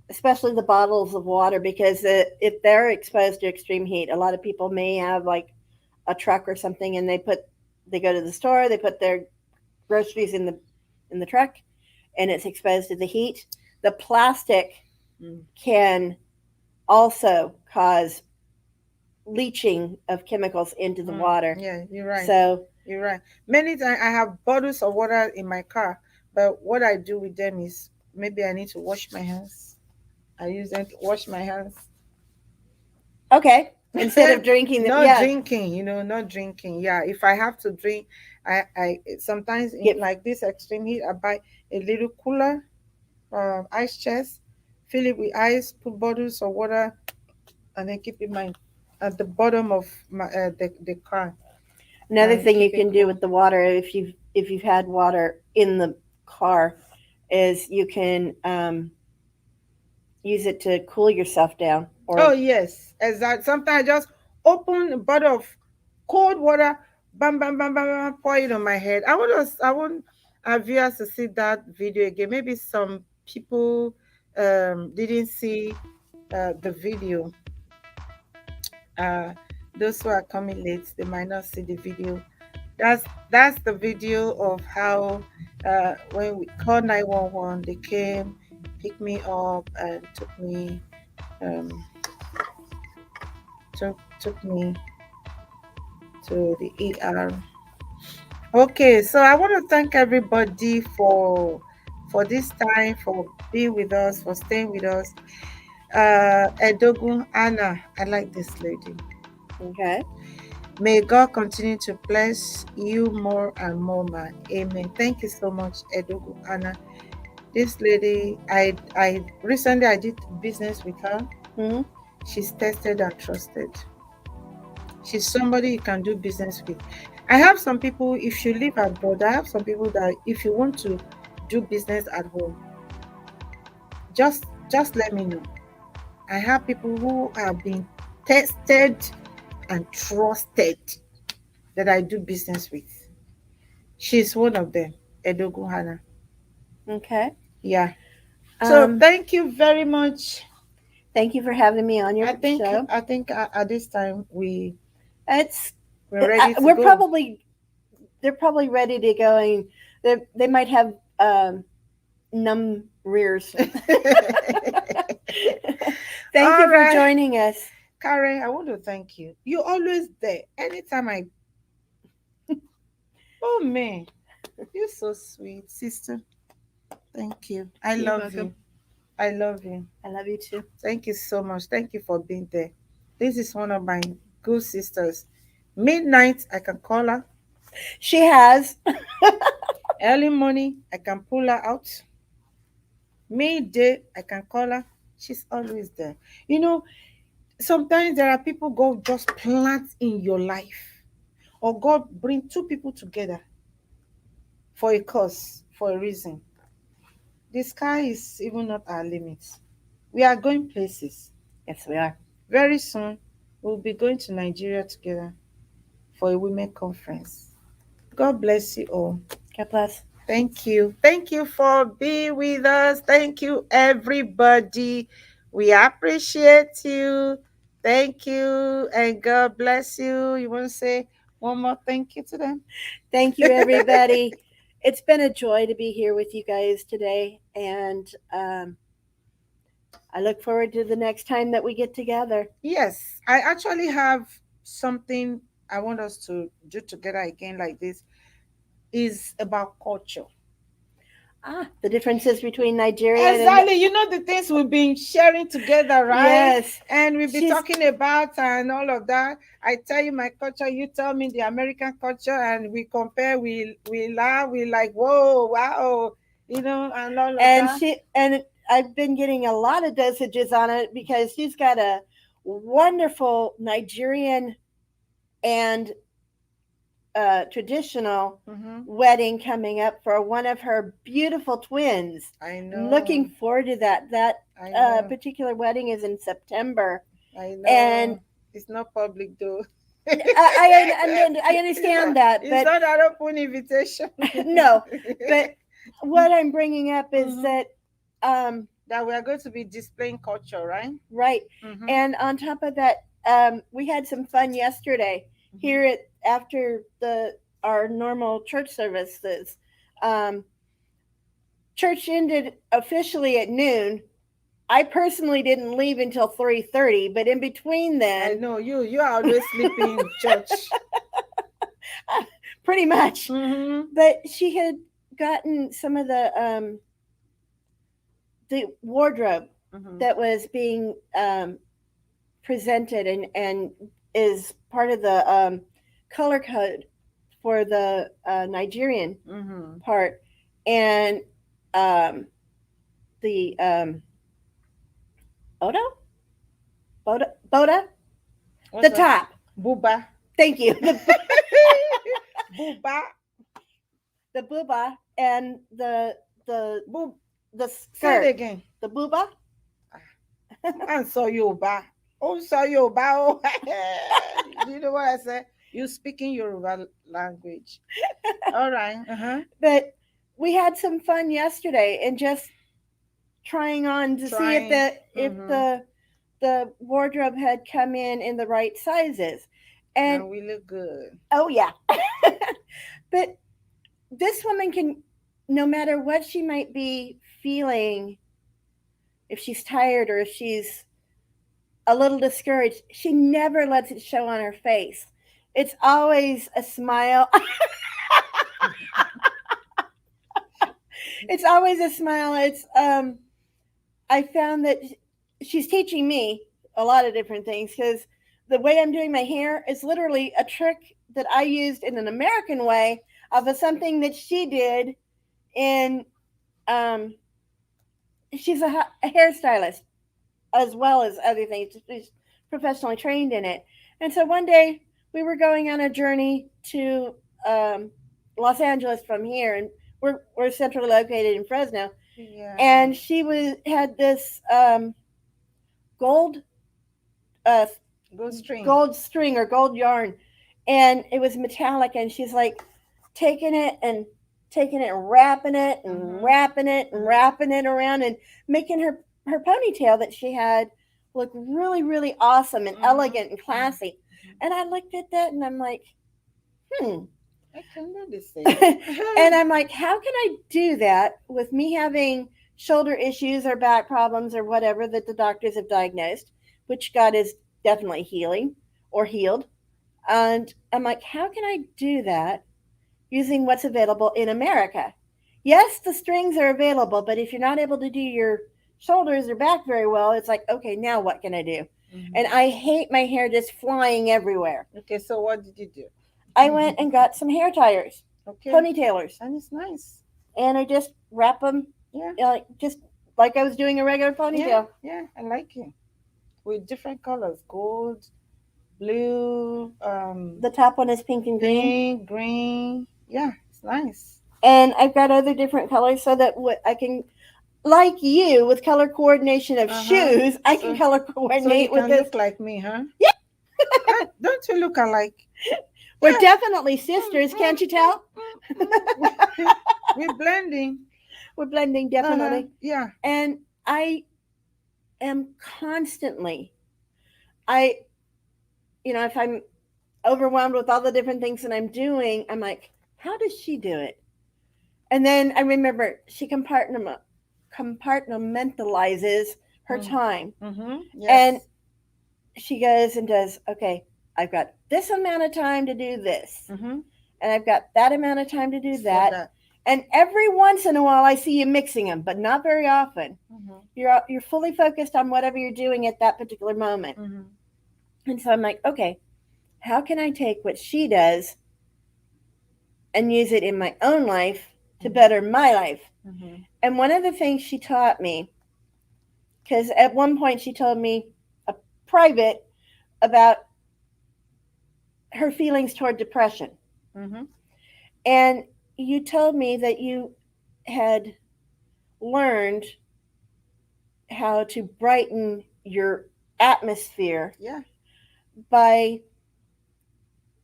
especially the bottles of water, because if they're exposed to extreme heat, a lot of people may have like a truck or something, and they go to the store, they put their groceries in the truck, and it's exposed to the heat. The plastic Mm. can also cause leaching of chemicals into the water. Yeah, you're right. So, You're right. Many times I have bottles of water in my car, but what I do with them is maybe I need to wash my hands. I use them to wash my hands. okay, instead of drinking them, Not yeah, drinking, not drinking. Yeah, if I have to drink, I sometimes in get like this extreme heat, I buy a little cooler, ice chest, fill it with ice, put bottles of water, and then keep it my at the bottom of the car another and thing you keep it can do cool. with the water, if you've had water in the car, is you can use it to cool yourself down. Oh Or yes, exactly. Sometimes I just open a bottle of cold water, bam, bam, bam, bam, bam, pour it on my head. I want our viewers to see that video again. Maybe some people didn't see the video. Uh, those who are coming late, they might not see the video. That's the video of how when we called 911, they came, picked me up, and um, took me to the ER. Okay, so I want to thank everybody for this time, for being with us, for staying with us. Edogun Anna, I like this lady. okay, May God continue to bless you more and more, ma. Amen. Thank you so much, Edogun Anna. This lady, I recently I did business with her. hmm, She's tested and trusted. She's somebody you can do business with. I have some people, if you live abroad, I have some people that if you want to do business at home, just let me know. I have people who have been tested and trusted that I do business with. She's one of them, Edogu Hannah. okay. Yeah. So Um, thank you very much. Thank you for having me on your I think show. I think at this time It's we're ready to we're go. probably they're probably ready to go, and they might have numb rears. Thank All you for right. joining us. Karen, I want to thank you. You always there. Anytime I oh man, you're so sweet, sister. Thank you. I You're love welcome. you. I love you. I love you too. Thank you so much. Thank you for being there. This is one of my good sisters. Midnight, I can call her. She has. Early morning, I can pull her out. Midday, I can call her. She's always there. You know, sometimes there are people God just plant in your life, or God bring two people together for a cause, for a reason. The sky is even not our limit. We are going places. Yes, we are. Very soon, we'll be going to Nigeria together for a women conference. God bless you all. God bless. Thank you. Thank you for being with us. Thank you, everybody. We appreciate you. Thank you. And God bless you. You want to say one more thank you to them? Thank you, everybody. It's been a joy to be here with you guys today, and I look forward to the next time that we get together. Yes, I actually have something I want us to do together again like this. Is about culture. The differences between Nigeria and Exactly. You know the things we've been sharing together, right? yes, And we've been she's talking about and all of that. I tell you my culture, you tell me the American culture, and we compare, we laugh, we like, whoa, wow, and all of and that. she and I've been getting a lot of dosages on it because she's got a wonderful Nigerian and traditional Mm-hmm. wedding coming up for one of her beautiful twins. I I'm know, looking forward to that. That I know, particular wedding is in September, I and know. It's not public though. I it's not. understand that, It's but not an open invitation. no. But what I'm bringing up is Mm-hmm. that That we are going to be displaying culture, right? right, Mm-hmm. and on top of that, we had some fun yesterday Mm-hmm. here at after the our normal church services. Um, Church ended officially at noon. I personally didn't leave until 3:30, but in between I then, know you are always sleeping in church. pretty much. Mm-hmm. But she had gotten some of the wardrobe Mm-hmm. that was being presented and is part of the color code for the Nigerian Mm-hmm. part, and um, the Odo Boda What's the that? top. Buba. Thank you. Buba. The booba and the Bub. the Say it skirt. again. The booba. Man saw Yoruba. Oh, saw Yoruba. Oh, you know what I said? You speaking Yoruba language. All right. Uh-huh. But we had some fun yesterday and just trying on to see if Trying. Mm-hmm. the wardrobe had come in the right sizes. And And we look good. oh yeah. But this woman can, no matter what she might be feeling, if she's tired or if she's a little discouraged, she never lets it show on her face. It's always a smile. It's always a smile. It's I found that she's teaching me a lot of different things because the way I'm doing my hair is literally a trick that I used in an American way of something that she did in um she's a hairstylist as well as other things. She's professionally trained in it. And so one day we were going on a journey to um, Los Angeles from here, and we're centrally located in Fresno. Yeah. And she was had this gold uh, Go string. gold string or gold yarn, and it was metallic. And she's like taking it and wrapping it and Mm-hmm. wrapping it and wrapping it around and making her ponytail that she had look really awesome and Mm-hmm. elegant and classy. And I looked at that and I'm like, hmm. I can do the And same. I'm like, how can I do that with me having shoulder issues or back problems or whatever that the doctors have diagnosed, which God is definitely healing or healed. And I'm like, how can I do that using what's available in America? Yes, the strings are available, but if you're not able to do your shoulders or back very well, it's like, okay, now what can I do? And Mm-hmm. I hate my hair just flying everywhere. Okay, so what did you do? I went and got some hair tires, Okay, ponytailers, and it's nice. and I just wrap them, Yeah, like just like I was doing a regular yeah, ponytail. yeah. I like it with different colors: gold, blue, The top one is pink and green, pink, green. Yeah, it's nice. and I've got other different colors so that I can. like you with color coordination of Uh-huh. shoes, I can So color so you coordinate with can this. look like me, huh? Don't you look alike? We're Yeah. definitely Mm, sisters, mm, can't you mm, tell? We're blending. We're blending Uh-huh. definitely. Yeah. And I am constantly, I, if I'm overwhelmed with all the different things that I'm doing, I'm like, how does she do it? And then I remember she compartmentalizes her Mm. time. Mm-hmm. And Yes. she goes and does, okay, I've got this amount of time to do this. Mm-hmm. And I've got that amount of time to do For that. that. And every once in a while, I see you mixing them, but not very often. Mm-hmm. You're fully focused on whatever you're doing at that particular moment. Mm-hmm. And so I'm like, okay, how can I take what she does and use it in my own life to better my life? Mm-hmm. And one of the things she taught me, because at one point she told me a private about her feelings toward depression. Mm-hmm. And you told me that you had learned how to brighten your atmosphere Yeah. by,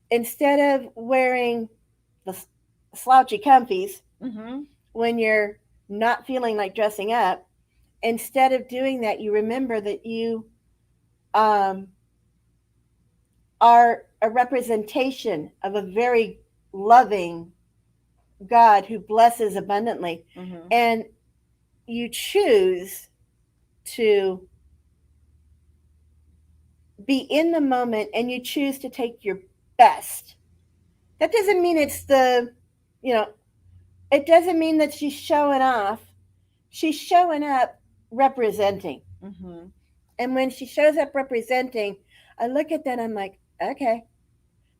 instead of wearing the slouchy comfies Mm-hmm. when you're not feeling like dressing up, instead of doing that, you remember that you um, are a representation of a very loving God who blesses abundantly. Mm-hmm. And you choose to be in the moment and you choose to take your best. That doesn't mean it's you know, it doesn't mean that she's showing off. She's showing up representing. Mm-hmm. And when she shows up representing, I look at that, I'm like, okay,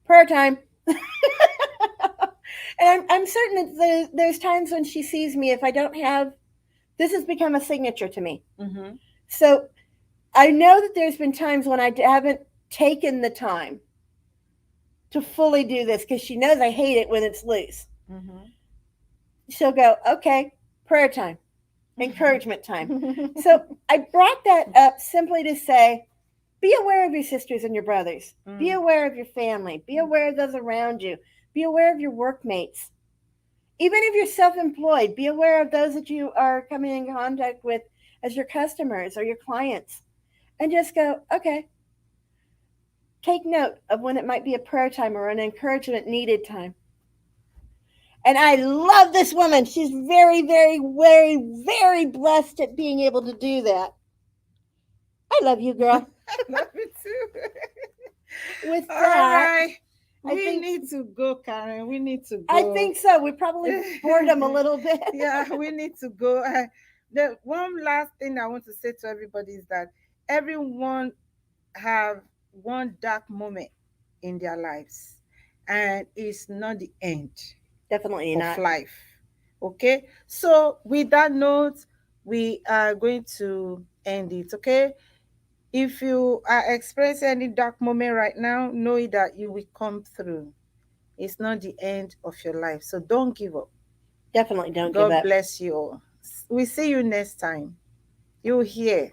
prayer time. And I'm certain that there's times when she sees me, if I don't have, this has become a signature to me. Mm-hmm. So I know that there's been times when I haven't taken the time to fully do this because she knows I hate it when it's loose. Mm-hmm. She'll go, okay, prayer time, encouragement time. So I brought that up simply to say, be aware of your sisters and your brothers. Be Mm. aware of your family. Be aware of those around you. Be aware of your workmates. Even if you're self employed, be aware of those that you are coming in contact with as your customers or your clients. And just go, okay, take note of when it might be a prayer time or an encouragement needed time. And I love this woman. She's very, very, very, very blessed at being able to do that. I love you, girl. I love it too. With All that, right. I We think need to go, Karen. We need to I go. think so. We probably bored them a little bit. Yeah, we need to go. The one last thing I want to say to everybody is that everyone have one dark moment in their lives, and it's not the end Definitely of not. life. Okay, so with that note, we are going to end it. Okay, if you are experiencing any dark moment right now, know that you will come through. It's not the end of your life, so don't give up. Definitely don't give God up. bless you all. We see you next time. You hear.